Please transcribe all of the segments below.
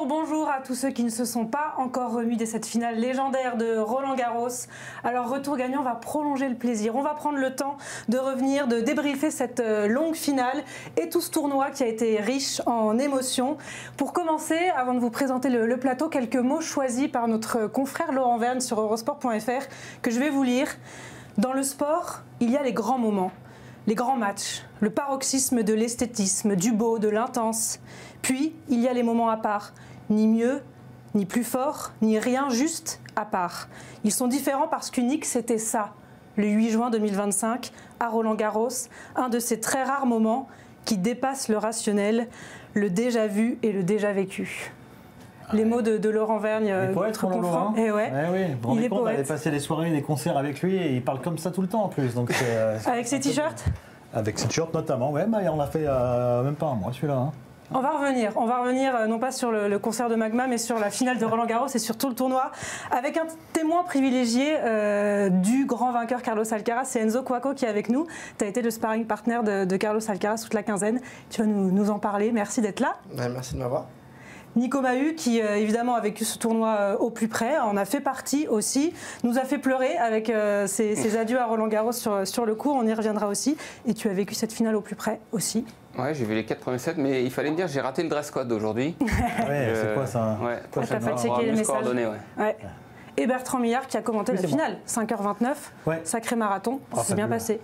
Bonjour à tous ceux qui ne se sont pas encore remis de cette finale légendaire de Roland-Garros. Alors retour gagnant, on va prolonger le plaisir, on va prendre le temps de revenir, de débriefer cette longue finale et tout ce tournoi qui a été riche en émotions. Pour commencer, avant de vous présenter le plateau, quelques mots choisis par notre confrère Laurent Verne sur Eurosport.fr que je vais vous lire. Dans le sport, il y a les grands moments, les grands matchs, le paroxysme de l'esthétisme, du beau, de l'intense. Puis, il y a les moments à part, ni mieux, ni plus fort, ni rien, juste à part. Ils sont différents parce qu'unique, c'était ça, le 8 juin 2025, à Roland-Garros, un de ces très rares moments qui dépassent le rationnel, le déjà vu et le déjà vécu. Les mots de Laurent Vergne, notre confrère. Et ouais. Oui, vous vous rendez compte, on avait poète. passé des soirées, des concerts avec lui et il parle comme ça tout le temps en plus. Donc Avec ses t-shirts? Avec ses t-shirts notamment, ouais, bah, on l'a fait même pas un mois celui-là. Hein. On va revenir non pas sur le concert de Magma, mais sur la finale de Roland-Garros et sur tout le tournoi, avec un témoin privilégié du grand vainqueur Carlos Alcaraz, c'est Enzo Couaco qui est avec nous. Tu as été le sparring partner de Carlos Alcaraz toute la quinzaine. Tu vas nous en parler, merci d'être là. Ouais, merci de m'avoir. Nico Mahut, qui évidemment a vécu ce tournoi au plus près, en a fait partie aussi, nous a fait pleurer avec ses adieux à Roland-Garros sur le court, on y reviendra aussi. Et tu as vécu cette finale au plus près aussi. Ouais, j'ai vu les 4 premiers sets, mais il fallait me dire j'ai raté le dress code aujourd'hui. Ouais, c'est quoi ça? Ouais, t'as pas checké les messages. Ouais. Et Bertrand Millard qui a commenté la finale, 5h29, ouais. Sacré marathon, c'est bien passé.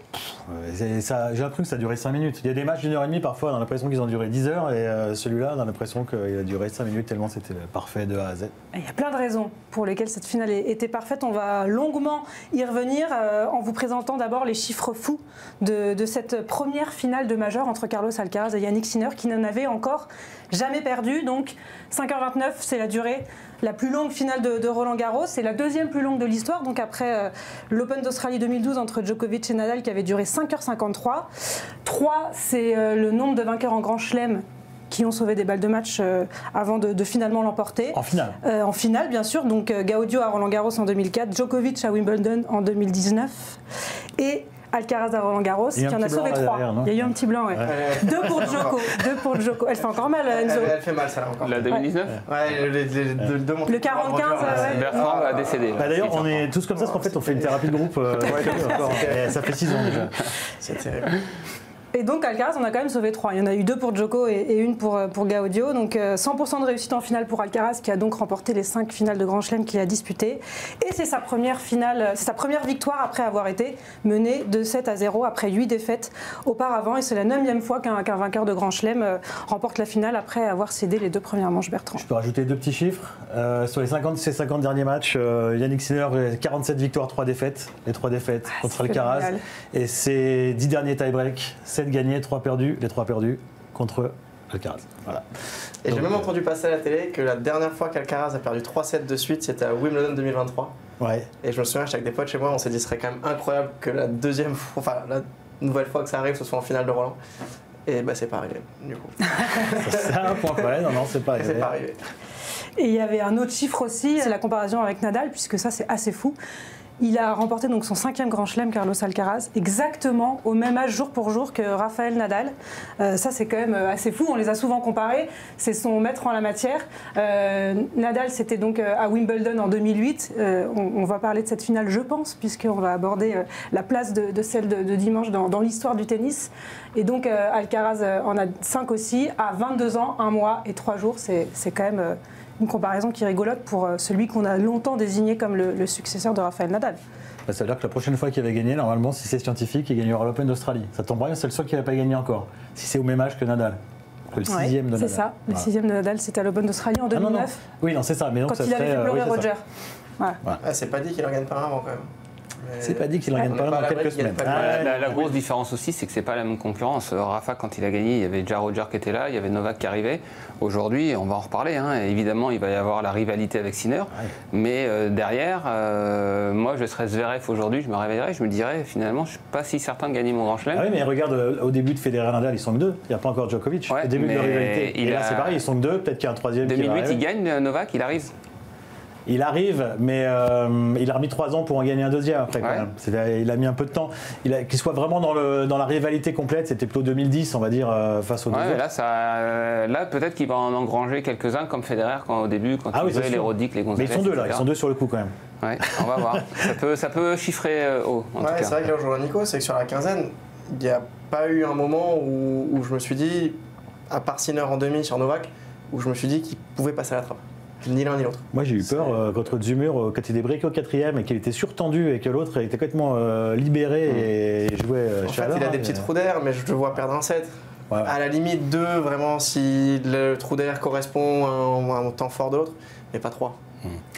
J'ai l'impression que ça a duré 5 minutes. Il y a des matchs d'1h30 parfois, on a l'impression qu'ils ont duré 10 heures, et celui-là, on a l'impression qu'il a duré 5 minutes tellement c'était parfait de A à Z. Il y a plein de raisons pour lesquelles cette finale était parfaite. On va longuement y revenir en vous présentant d'abord les chiffres fous de cette première finale de majeur entre Carlos Alcaraz et Yannick Sinner qui n'en avait encore jamais perdu. Donc 5h29, c'est la durée la plus longue finale de Roland-Garros. C'est la deuxième plus longue de l'histoire, donc après l'Open d'Australie 2012 entre Djokovic et Nadal qui avait duré 5h53. 3, c'est le nombre de vainqueurs en Grand Chelem qui ont sauvé des balles de match avant de finalement l'emporter. En finale. En finale, bien sûr. Donc Gaudio à Roland-Garros en 2004, Djokovic à Wimbledon en 2019 et Alcaraz à Roland-Garros qui en a sauvé 3. Il y a eu un petit blanc, ouais. 2 pour Djoko. Elle fait encore mal, Enzo. Elle fait mal, ça, là, encore. La 2019 Ouais, les deux montres. Le 45, Bertrand a décédé. Bah, d'ailleurs, on est tous comme ça, parce qu'en fait, on fait une thérapie de groupe. Ça fait 6 ans déjà. C'est terrible. Et donc Alcaraz, on a quand même sauvé 3. Il y en a eu 2 pour Djoko et 1 pour Gaudio. Donc 100% de réussite en finale pour Alcaraz qui a donc remporté les 5 finales de Grand Chelem qu'il a disputées. Et c'est sa première finale, c'est sa première victoire après avoir été mené de 7-0 après 8 défaites auparavant. Et c'est la 9e fois qu'un vainqueur de Grand Chelem remporte la finale après avoir cédé les 2 premières manches, Bertrand. Je peux rajouter 2 petits chiffres. Sur ces 50 derniers matchs, Yannick Sinner, 47 victoires, 3 défaites. Les 3 défaites contre Alcaraz. Génial. Et ses 10 derniers tie-breaks, 7 gagnés, 3 perdus, les 3 perdus contre Alcaraz. Voilà. Et j'ai même entendu passer à la télé que la dernière fois qu'Alcaraz a perdu 3 sets de suite, c'était à Wimbledon 2023. Ouais. Et je me souviens, avec des potes chez moi, on s'est dit ce serait quand même incroyable que la nouvelle fois que ça arrive, ce soit en finale de Roland. Et bah c'est pas arrivé, du coup. C'est un point près, non, c'est pas arrivé. C'est pas arrivé. Et il y avait un autre chiffre aussi, c'est la comparaison avec Nadal, puisque ça c'est assez fou. Il a remporté donc son 5e Grand Chelem, Carlos Alcaraz, exactement au même âge jour pour jour que Rafael Nadal. Ça c'est quand même assez fou, on les a souvent comparés, c'est son maître en la matière. Nadal c'était donc à Wimbledon en 2008, on va parler de cette finale je pense, puisqu'on va aborder la place de celle de dimanche dans l'histoire du tennis. Et donc Alcaraz en a 5 aussi, à 22 ans, 1 mois et 3 jours, c'est quand même... une comparaison qui est rigolote pour celui qu'on a longtemps désigné comme le successeur de Rafael Nadal. Bah, ça veut dire que la prochaine fois qu'il va gagner, normalement, si c'est scientifique, il gagnera l'Open d'Australie. Ça tombe bien, c'est le seul qui n'a pas gagné encore. Si c'est au même âge que Nadal. Le 6e de Nadal. C'est ça, le 6e de Nadal, c'était à l'Open d'Australie en 2009. Non. Oui, non, c'est ça. Mais donc, quand ça il avait fait pleurer Roger. Ouais. Ah, c'est pas dit qu'il en gagne pas un avant quand même. C'est pas dit qu'il ne gagne pas dans quelques semaines. La grosse différence aussi, c'est que c'est pas la même concurrence. Rafa, quand il a gagné, il y avait déjà Roger qui était là, il y avait Novak qui arrivait. Aujourd'hui, on va en reparler. Évidemment, il va y avoir la rivalité avec Sinner. Mais derrière, moi, je serais Zverev aujourd'hui, je me réveillerais, je me dirais finalement, je ne suis pas si certain de gagner mon Grand Chelem. Ah oui, mais regarde, au début de Federer-Nadal, ils sont que deux. Il n'y a pas encore Djokovic. Au début de la rivalité. Et là, c'est pareil, ils sont que deux. Peut-être qu'il y a un troisième. 2008, il gagne Novak, il arrive. Il arrive, mais il a remis 3 ans pour en gagner un deuxième après. Quand même. Il a mis un peu de temps. Qu'il soit vraiment dans la rivalité complète, c'était plutôt 2010, on va dire, face aux deux autres. Là, peut-être qu'il va en engranger quelques-uns comme Federer au début, quand il jouait les Roddick, les Gonzalez. Mais ils sont deux là, ils sont deux sur le coup quand même. Ouais, on va voir. Ça peut chiffrer haut. En tout cas. C'est vrai que là, aujourd'hui, Nico, c'est que sur la quinzaine, il n'y a pas eu un moment où je me suis dit, à part Sinner en demi sur Novak, où je me suis dit qu'il pouvait passer à la trappe. Ni l'un ni l'autre. Moi j'ai eu peur contre Dzumur quand il était breaké au 4e et qu'il était surtendu et que l'autre était complètement libéré et jouait en fait, il a des petits trous d'air, mais je le vois perdre un set. À la limite 2, vraiment, si le trou d'air correspond à un temps fort de l'autre, mais pas 3.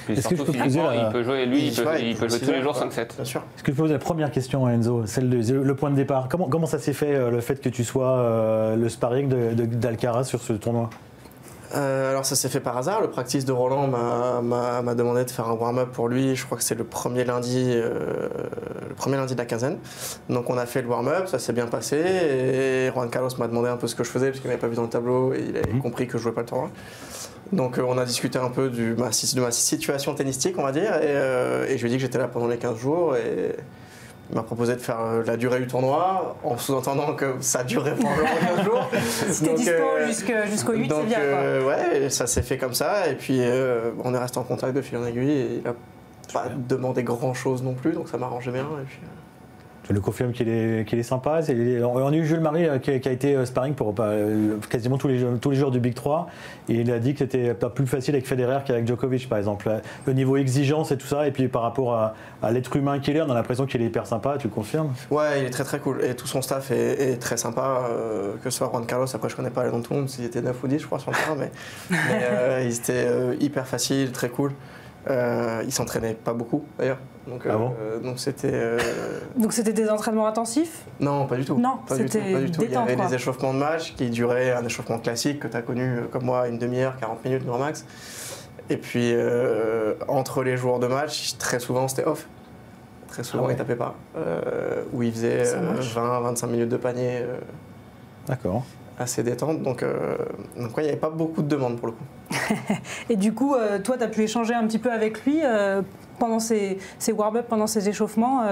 Est-ce que je peux poser il peut jouer, lui, il peut jouer tous les jours 5-7. Bien sûr. Est-ce que je peux poser la première question à Enzo, le point de départ. Comment ça s'est fait le fait que tu sois le sparring d'Alcaraz sur ce tournoi? Alors ça s'est fait par hasard, le practice de Roland m'a demandé de faire un warm-up pour lui, je crois que c'est le premier lundi de la quinzaine. Donc on a fait le warm-up, ça s'est bien passé et Juan Carlos m'a demandé un peu ce que je faisais parce qu'il m'avait pas vu dans le tableau et il avait compris que je jouais pas le tournoi. Donc on a discuté un peu de ma situation tennistique on va dire et je lui ai dit que j'étais là pendant les 15 jours et il m'a proposé de faire la durée du tournoi, en sous-entendant que ça durait probablement 15 jours. Si t'es dispo jusqu'au 8, c'est bien. Ouais, ça s'est fait comme ça. Et puis, on est resté en contact de fil en aiguille. Et il n'a pas demandé grand-chose non plus, donc ça m'arrangeait bien. Et puis, Tu le confirmes qu'il est sympa. On a eu Jules Marie qui a été sparring pour quasiment tous les jours du Big 3. Et il a dit que c'était pas plus facile avec Federer qu'avec Djokovic, par exemple. Le niveau exigence et tout ça. Et puis par rapport à l'être humain qu'il est, on a l'impression qu'il est hyper sympa. Tu le confirmes? Ouais, il est très très cool. Et tout son staff est très sympa. Que ce soit Juan Carlos, après je connais pas les noms de tout le monde, s'il était 9 ou 10, je crois, sur le terrain. Mais il était hyper facile, très cool. Il s'entraînait pas beaucoup d'ailleurs. Donc c'était des entraînements intensifs? Non, pas du tout. Non, pas c'était du tout. Il y avait des échauffements de match qui duraient un échauffement classique que tu as connu comme moi, une demi-heure, 40 minutes grand max. Et puis entre les jours de match, très souvent c'était off. Très souvent il tapait pas. Où il faisait 20-25 minutes de panier. D'accord. Assez détente, donc il n'y avait pas beaucoup de demandes pour le coup. Et du coup, toi, tu as pu échanger un petit peu avec lui pendant ces warm-up, pendant ces échauffements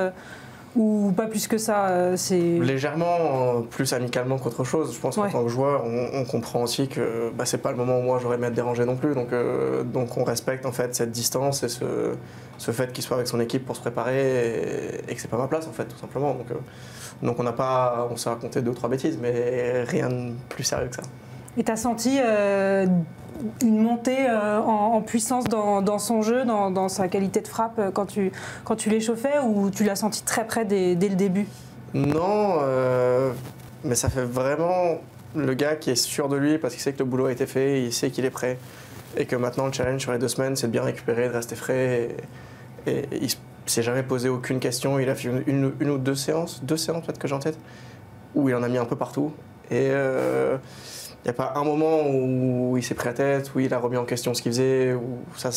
ou pas plus que ça Légèrement, plus amicalement qu'autre chose. Je pense qu'en tant que joueur, on comprend aussi que c'est pas le moment où moi j'aurais aimé être dérangé non plus. Donc on respecte en fait cette distance et ce fait qu'il soit avec son équipe pour se préparer et que c'est pas ma place en fait, tout simplement. Donc on s'est raconté 2 ou 3 bêtises, mais rien de plus sérieux que ça. Et tu as senti une montée en puissance dans son jeu, dans sa qualité de frappe quand tu l'échauffais, ou tu l'as senti très près dès le début? Non, mais ça fait vraiment le gars qui est sûr de lui parce qu'il sait que le boulot a été fait, il sait qu'il est prêt et que maintenant le challenge sur les 2 semaines c'est de bien récupérer, de rester frais et il s'est jamais posé aucune question. Il a fait une ou 2 séances peut-être que j'ai en tête, où il en a mis un peu partout. Et il n'y a pas un moment où il s'est pris la tête, où il a remis en question ce qu'il faisait, où ça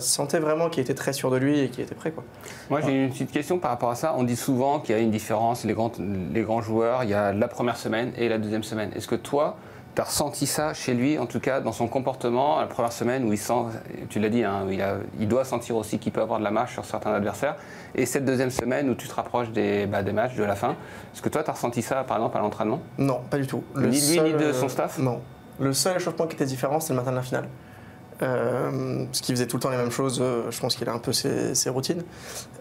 sentait vraiment qu'il était très sûr de lui et qu'il était prêt, quoi. Moi j'ai une petite question par rapport à ça. On dit souvent qu'il y a une différence, les grands joueurs, il y a la première semaine et la deuxième semaine. Est-ce que toi, tu as ressenti ça chez lui, en tout cas dans son comportement, la première semaine où il sent, tu l'as dit, il doit sentir aussi qu'il peut avoir de la marge sur certains adversaires, et cette deuxième semaine où tu te rapproches des matchs, de la fin, est-ce que toi tu as ressenti ça par exemple à l'entraînement? Non, pas du tout. Ni lui ni de son staff? Non. Le seul échauffement qui était différent, c'est le matin de la finale. Parce qu'il faisait tout le temps les mêmes choses, je pense qu'il a un peu ses routines.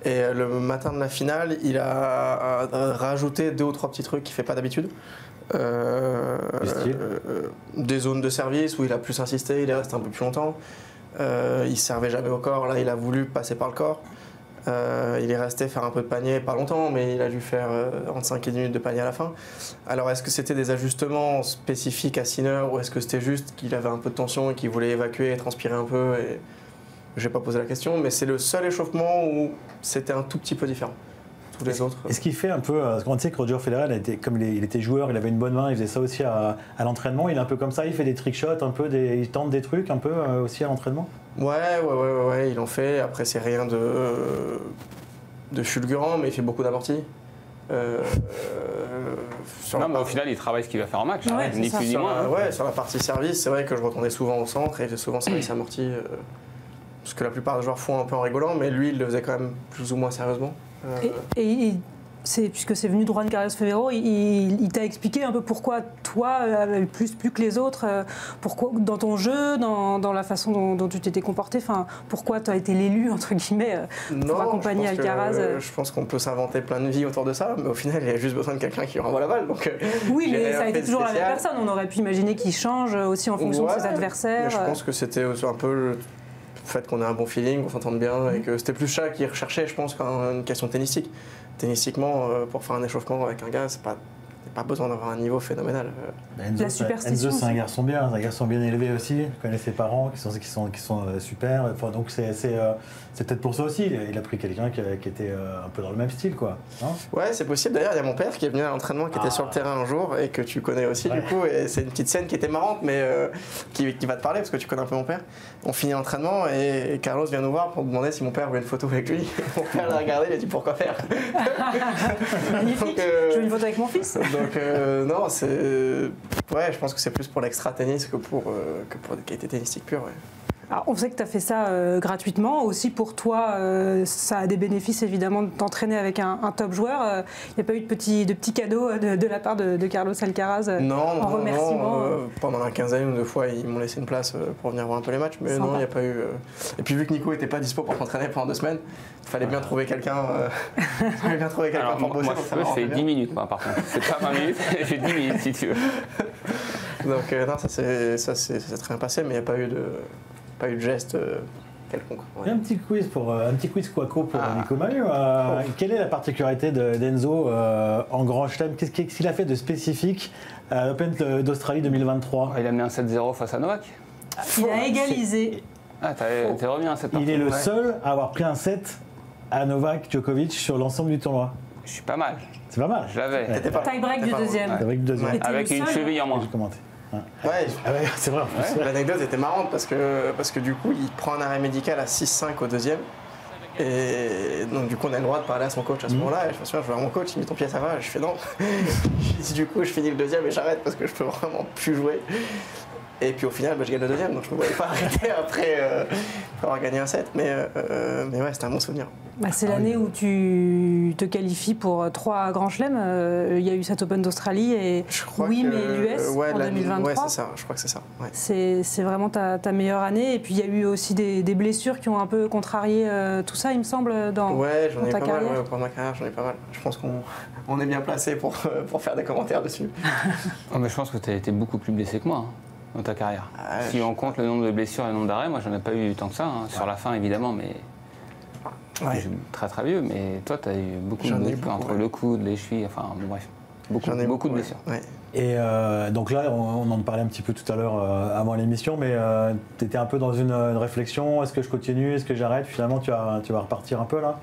Et le matin de la finale, il a rajouté 2 ou 3 petits trucs qu'il ne fait pas d'habitude. Des zones de service où il a plus insisté, il est resté un peu plus longtemps. Il ne servait jamais au corps, là il a voulu passer par le corps. Il est resté faire un peu de panier, pas longtemps, mais il a dû faire entre 5 et 10 minutes de panier à la fin. Alors est-ce que c'était des ajustements spécifiques à Sinner ou est-ce que c'était juste qu'il avait un peu de tension et qu'il voulait évacuer et transpirer un peu et... Je n'ai pas posé la question, mais c'est le seul échauffement où c'était un tout petit peu différent. tous les autres. Est-ce qu'il fait un peu, parce qu'on sait que Roger Federer, comme il était joueur, il avait une bonne main, il faisait ça aussi à l'entraînement, il est un peu comme ça, il fait des trick shots, il tente des trucs un peu aussi à l'entraînement? Ouais, il en fait. Après, c'est rien de fulgurant, mais il fait beaucoup d'amortis. Mais au final, il travaille ce qu'il va faire en match, ni plus ni moins. Sur la partie service, c'est vrai que je retournais souvent au centre et il faisait souvent service amorti. Ce que la plupart des joueurs font un peu en rigolant, mais lui, il le faisait quand même plus ou moins sérieusement. Puisque c'est venu de Juan Carlos Ferrero, il t'a expliqué un peu pourquoi toi, plus que les autres, pourquoi dans ton jeu, dans la façon dont tu t'étais comporté, pourquoi tu as été l'élu, entre guillemets, pour accompagner Alcaraz. Je pense qu'on peut s'inventer plein de vies autour de ça, mais au final, il y a juste besoin de quelqu'un qui renvoie la balle. Donc, oui, mais ça a été toujours la même personne. On aurait pu imaginer qu'il change aussi en fonction de ses adversaires. Mais je pense que c'était un peu le fait qu'on ait un bon feeling, qu'on s'entende bien, et que c'était plus ça qu'il recherchait, je pense, qu'une question tennistique. Tennistiquement, pour faire un échauffement avec un gars, c'est pas besoin d'avoir un niveau phénoménal. La superstition. Enzo, c'est un garçon bien élevé aussi. Je connais ses parents qui sont super. Enfin, donc c'est peut-être pour ça aussi. Il a pris quelqu'un qui était un peu dans le même style, quoi. Non, ouais, c'est possible. D'ailleurs, il y a mon père qui est venu à l'entraînement, qui était sur le terrain un jour et que tu connais aussi du coup. Et c'est une petite scène qui était marrante, mais qui va te parler parce que tu connais un peu mon père. On finit l'entraînement et Carlos vient nous voir pour demander si mon père voulait une photo avec lui. Mon père l'a regardé, il a dit pourquoi faire. Magnifique. Je veux une photo avec mon fils. Donc non, je pense que c'est plus pour l'extra tennis que pour la qualité tennistique pure. Ouais. Alors, on sait que tu as fait ça gratuitement. Aussi pour toi, ça a des bénéfices évidemment de t'entraîner avec un top joueur. Il n'y a pas eu de petits cadeaux de la part de Carlos Alcaraz en remerciement? Non, pendant la quinzaine ou deux fois, ils m'ont laissé une place pour venir voir un peu les matchs. Mais non, il n'y a pas eu. Et puis vu que Nico n'était pas dispo pour s'entraîner pendant 2 semaines, il fallait bien trouver quelqu'un pour bosser. Moi, je fais 10 minutes, par contre. C'est pas 20 minutes, j'ai 10 minutes si tu veux. Donc non, ça s'est très bien passé, mais il n'y a pas eu de geste quelconque. Ouais. Un petit quiz Quaco pour Nico Mahut. Quelle est la particularité d'Enzo en Grand Chelem? Qu'est-ce qu'il a fait de spécifique à l'Open d'Australie 2023? Il a mis un 7-0 face à Novak. Il a égalisé. T'es remis à cette partie. Il est le seul à avoir pris un set à Novak Djokovic sur l'ensemble du tournoi. Je suis pas mal. C'est pas mal. Je l'avais. Tie-break du deuxième. Avec une cheville en moins. J'ai commenté. Ouais, c'est vrai. Ouais. L'anecdote était marrante parce que du coup, il prend un arrêt médical à 6-5 au deuxième. Et donc du coup, on a le droit de parler à son coach à ce moment-là. Et je me souviens, je vais voir mon coach, il me dit ton pied ça va? Je fais non. Du coup, je finis le deuxième et j'arrête parce que je peux vraiment plus jouer. Et puis au final, je gagne le deuxième, donc je ne me voyais pas arrêter après avoir gagné un set. Mais ouais, c'était un bon souvenir. C'est l'année où tu te qualifies pour 3 grands chelems. Il y a eu cette Open d'Australie et mais l'US en 2023. Ouais, c'est ça, je crois que c'est ça. Ouais. C'est vraiment ta meilleure année. Et puis il y a eu aussi des blessures qui ont un peu contrarié tout ça, il me semble, dans ta carrière. Ouais, pendant ma carrière, j'en ai pas mal. Je pense qu'on est bien placé pour faire des commentaires dessus. Mais je pense que tu as été beaucoup plus blessé que moi. Dans ta carrière. Si on compte le nombre de blessures et le nombre d'arrêts, moi j'en ai pas eu tant que ça, sur la fin évidemment, mais je suis très vieux, mais toi tu as eu beaucoup de blessures entre le coude, les chevilles, enfin bon, bref, beaucoup de blessures. Ouais. Et donc là, on en parlait un petit peu tout à l'heure avant l'émission, mais tu étais un peu dans une réflexion, est-ce que je continue, est-ce que j'arrête? Finalement tu vas repartir un peu là?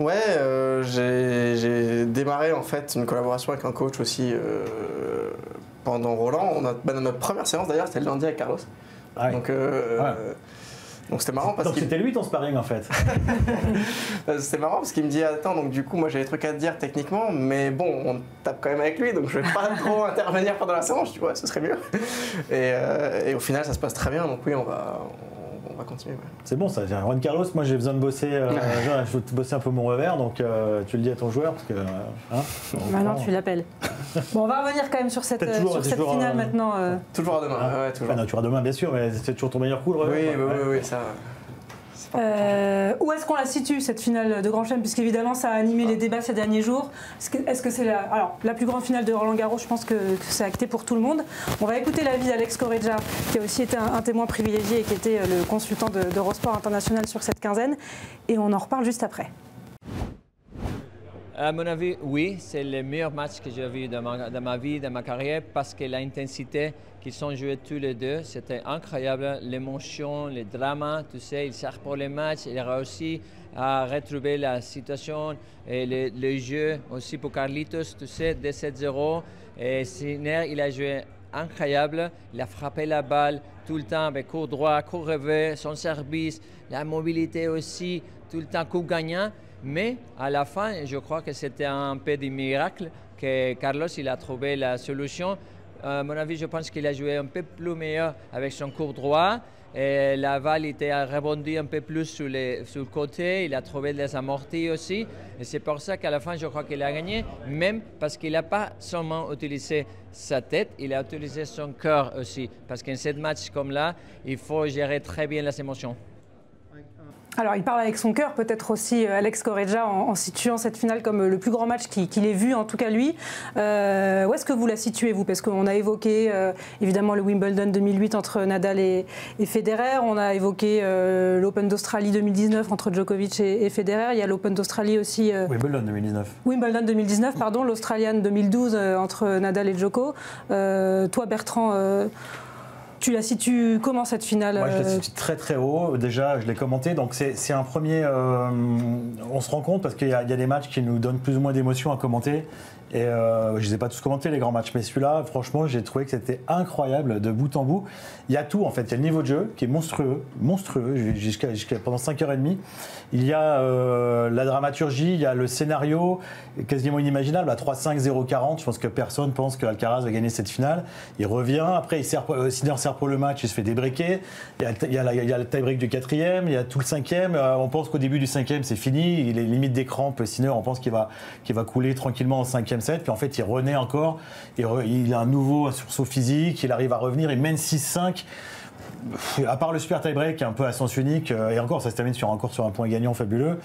Ouais, j'ai démarré en fait une collaboration avec un coach aussi pendant Roland. Notre première séance d'ailleurs c'était le lundi avec Carlos. Ah oui. Donc c'était marrant parce que c'était lui ton sparring en fait. C'était marrant parce qu'il me dit attends, donc du coup moi j'ai des trucs à te dire techniquement, mais bon on tape quand même avec lui, donc je vais pas trop intervenir pendant la séance, tu vois, ce serait mieux. Et au final ça se passe très bien, donc oui on va continuer. Ouais. C'est bon ça, Juan Carlos, moi j'ai besoin de bosser, je veux bosser un peu mon revers, donc tu le dis à ton joueur parce que. Maintenant tu l'appelles. Bon, on va revenir quand même sur cette finale maintenant. Toujours à demain. Ouais, toujours. Non, tu auras demain bien sûr, mais c'est toujours ton meilleur coup le revers. Oui, ça. Où est-ce qu'on la situe cette finale de Grand Chelem, puisqu'évidemment ça a animé les débats ces derniers jours. Est-ce que c'est la plus grande finale de Roland Garros? Je pense que c'est acté pour tout le monde. On va écouter l'avis d'Alex Correggia, qui a aussi été un témoin privilégié et qui était le consultant d'Eurosport International sur cette quinzaine, et on en reparle juste après. À mon avis, oui, c'est le meilleur match que j'ai vu dans ma vie, dans ma carrière, parce que l'intensité qu'ils ont joué tous les deux, c'était incroyable. L'émotion, le drama, tu sais, il sert pour les matchs, il a réussi à retrouver la situation et le jeu aussi pour Carlitos, tu sais, dès 7-0. Et Sinner, il a joué incroyable, il a frappé la balle tout le temps avec court droit, court revers, son service, la mobilité aussi, tout le temps coup gagnant. Mais à la fin, je crois que c'était un peu du miracle que Carlos il a trouvé la solution. À mon avis, je pense qu'il a joué un peu plus meilleur avec son court droit. Et la balle était rebondi un peu plus sur le côté. Il a trouvé des amortis aussi. Et c'est pour ça qu'à la fin, je crois qu'il a gagné, même parce qu'il n'a pas seulement utilisé sa tête, il a utilisé son cœur aussi. Parce qu'en ce match comme là, il faut gérer très bien les émotions. Alors, il parle avec son cœur, peut-être aussi Alex Correggia, en situant cette finale comme le plus grand match qu'il ait vu, en tout cas lui. Où est-ce que vous la situez, vous? Parce qu'on a évoqué évidemment le Wimbledon 2008 entre Nadal et Federer. On a évoqué l'Open d'Australie 2019 entre Djokovic et Federer. Il y a l'Open d'Australie aussi. Wimbledon 2019. Wimbledon 2019, pardon. L'Australian 2012 entre Nadal et Djoko. Toi, Bertrand. Tu la situes comment cette finale? Moi, je la situe très très haut. Déjà, je l'ai commenté. Donc, c'est un premier. On se rend compte parce qu'il y a des matchs qui nous donnent plus ou moins d'émotions à commenter. Et je ne les ai pas tous commentés, les grands matchs. Mais celui-là, franchement, j'ai trouvé que c'était incroyable de bout en bout. Il y a tout, en fait. Il y a le niveau de jeu qui est monstrueux, pendant 5h30. Il y a la dramaturgie, il y a le scénario quasiment inimaginable à 3-5, 0-40. Je pense que personne pense qu'Alcaraz va gagner cette finale. Il revient. Après, Sinner sert pour le match, il se fait débreaker. Il y a le tie-break du 4e, il y a tout le 5e. On pense qu'au début du 5e, c'est fini. Il est limite des crampes. Sinner, on pense qu'il va couler tranquillement en 5e set. Puis en fait, il renaît encore. Il a un nouveau sursaut physique. Il arrive à revenir. Il mène 6-5. À part le super tie-break, un peu à sens unique. Et encore, ça se termine encore sur un point gagnant fabuleux.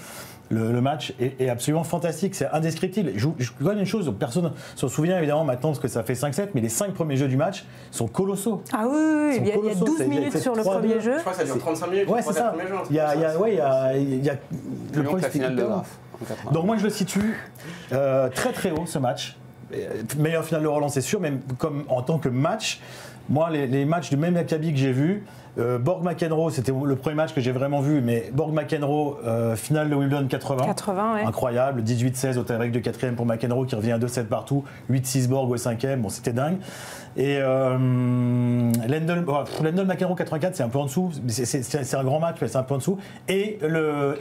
Le match est absolument fantastique, c'est indescriptible. Je connais une chose, personne ne se souvient évidemment maintenant parce que ça fait 5-7, mais les 5 premiers jeux du match sont colossaux. Ah oui, il y a 12 minutes sur le premier jeu. Je crois que ça dure 35 minutes. Ouais, c'est ça. Il y a le premier la finale de Graf. Donc moi je le situe très très haut ce match. Meilleure finale de Roland, c'est sûr, même comme en tant que match. Moi, les matchs du même acabit que j'ai vu, Borg-McEnroe, c'était le premier match que j'ai vraiment vu, mais Borg-McEnroe, finale de Wimbledon 80, ouais. Incroyable, 18-16 au tie-break de 4e pour McEnroe qui revient à 2-7 partout, 8-6 Borg au 5e, bon c'était dingue. Et Lendl-McEnroe 84, c'est un peu en dessous, c'est un grand match, mais c'est un peu en dessous. Et le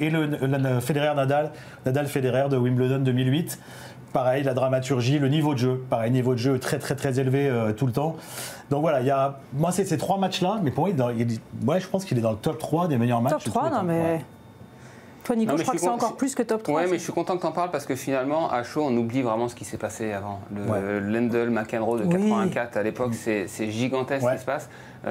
Federer-Nadal, Nadal-Federer de Wimbledon 2008. Pareil, la dramaturgie, le niveau de jeu, pareil, niveau de jeu très très très élevé tout le temps. Donc voilà, moi c'est ces 3 matchs-là, mais pour moi, je pense qu'il est dans le top 3 des meilleurs matchs. Top 3, non mais... Ouais. Toi Nico, je crois que c'est encore plus que top 3. Oui, mais je suis content que tu en parles parce que finalement, à chaud, on oublie vraiment ce qui s'est passé avant. Lendl-McEnroe de 84, à l'époque, c'est gigantesque ce qui se passe.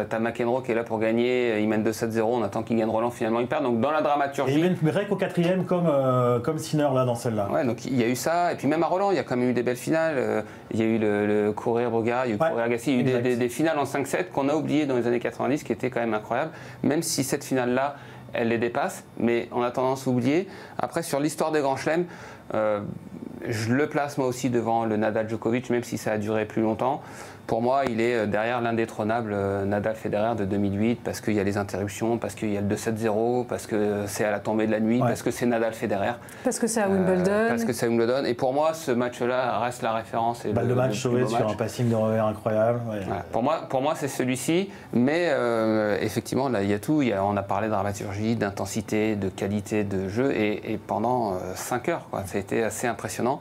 T'as McEnroe qui est là pour gagner, il mène 2-7-0, on attend qu'il gagne Roland, finalement il perd. Donc dans la dramaturgie. Et il mène break au 4e comme Sinner là dans celle-là. Ouais, donc il y a eu ça, et puis même à Roland, il y a quand même eu des belles finales. Il y a eu le Correa-Bogar, il y a eu Correa-Agassi, il y a eu des finales en 5-7 qu'on a oubliées dans les années 90 qui étaient quand même incroyables, même si cette finale-là, elle les dépasse, mais on a tendance à oublier. Après, sur l'histoire des grands chelems, je le place moi aussi devant le Nadal-Djokovic, même si ça a duré plus longtemps. Pour moi, il est derrière l'indétrônable Nadal-Federer de 2008 parce qu'il y a les interruptions, parce qu'il y a le 2-7-0, parce que c'est à la tombée de la nuit, parce que c'est Nadal-Federer. Parce que c'est à Wimbledon. Parce que c'est à Wimbledon. Et pour moi, ce match-là reste la référence. Et balle de match sauvé sur un passing de revers incroyable. Ouais. Voilà. Pour moi, c'est celui-ci. Mais effectivement, là, il y a tout. On a parlé de dramaturgie, d'intensité, de qualité de jeu. Et pendant 5 heures, quoi. Ça a été assez impressionnant.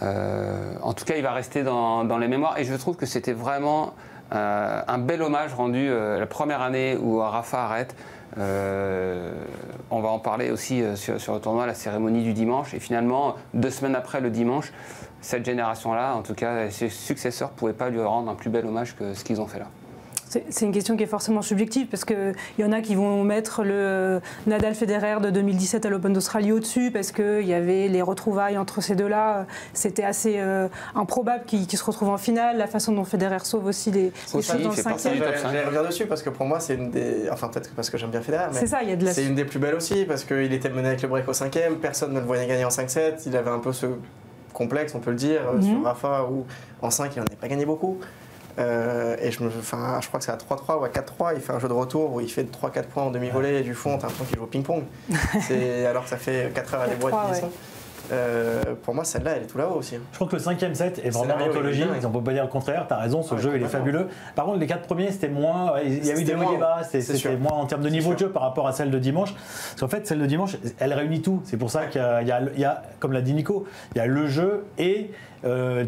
En tout cas, il va rester dans les mémoires et je trouve que c'était vraiment un bel hommage rendu la première année où Rafa arrête. On va en parler aussi sur le tournoi, la cérémonie du dimanche. Et finalement, 2 semaines après le dimanche, cette génération-là, en tout cas ses successeurs, ne pouvaient pas lui rendre un plus bel hommage que ce qu'ils ont fait là. C'est une question qui est forcément subjective parce qu'il y en a qui vont mettre le Nadal-Federer de 2017 à l'Open d'Australie au-dessus parce qu'il y avait les retrouvailles entre ces deux-là. C'était assez improbable qu'ils se retrouvent en finale. La façon dont Federer sauve aussi les choses dans le 5e. J'allais revenir dessus parce que pour moi, c'est une des... Enfin, peut-être parce que j'aime bien Federer, mais c'est une des plus belles aussi parce qu'il était mené avec le break au 5e. Personne ne le voyait gagner en 5-7. Il avait un peu complexe, on peut le dire, sur Rafa, où en 5, il n'en a pas gagné beaucoup. Et je crois que c'est à 3-3 ou à 4-3, il fait un jeu de retour où il fait 3-4 points en demi-volée et du fond, t'as l'impression qu'il joue au ping-pong. Alors que ça fait 4 heures à des boîtes qui sont. Pour moi, celle-là, elle est tout là-haut aussi. Je crois que le 5e set est vraiment d'anthologie. On peut pas dire le contraire. T'as raison, ce jeu il est fabuleux. Par contre, les 4 premiers, c'était moins. Il y a eu des hauts et des bas. C'était moins en termes de niveau de jeu par rapport à celle de dimanche. Parce qu'en fait, celle de dimanche, elle réunit tout. C'est pour ça qu'il y a, comme l'a dit Nico, il y a le jeu et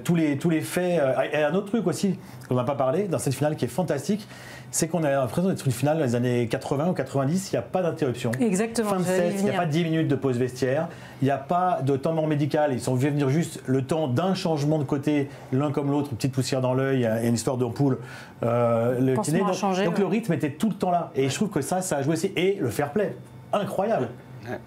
tous les faits. Et un autre truc aussi qu'on n'a pas parlé dans cette finale qui est fantastique, c'est qu'on a l'impression d'être une finale dans les années 80 ou 90, il n'y a pas d'interruption. Exactement. Fin de set, il n'y a pas 10 minutes de pause vestiaire, il n'y a pas de temps mort médical, ils sont venus juste le temps d'un changement de côté, l'un comme l'autre, une petite poussière dans l'œil, il y a une histoire d'ampoule. Le kiné, donc le rythme était tout le temps là. Et je trouve que ça a joué aussi. Et le fair play, incroyable.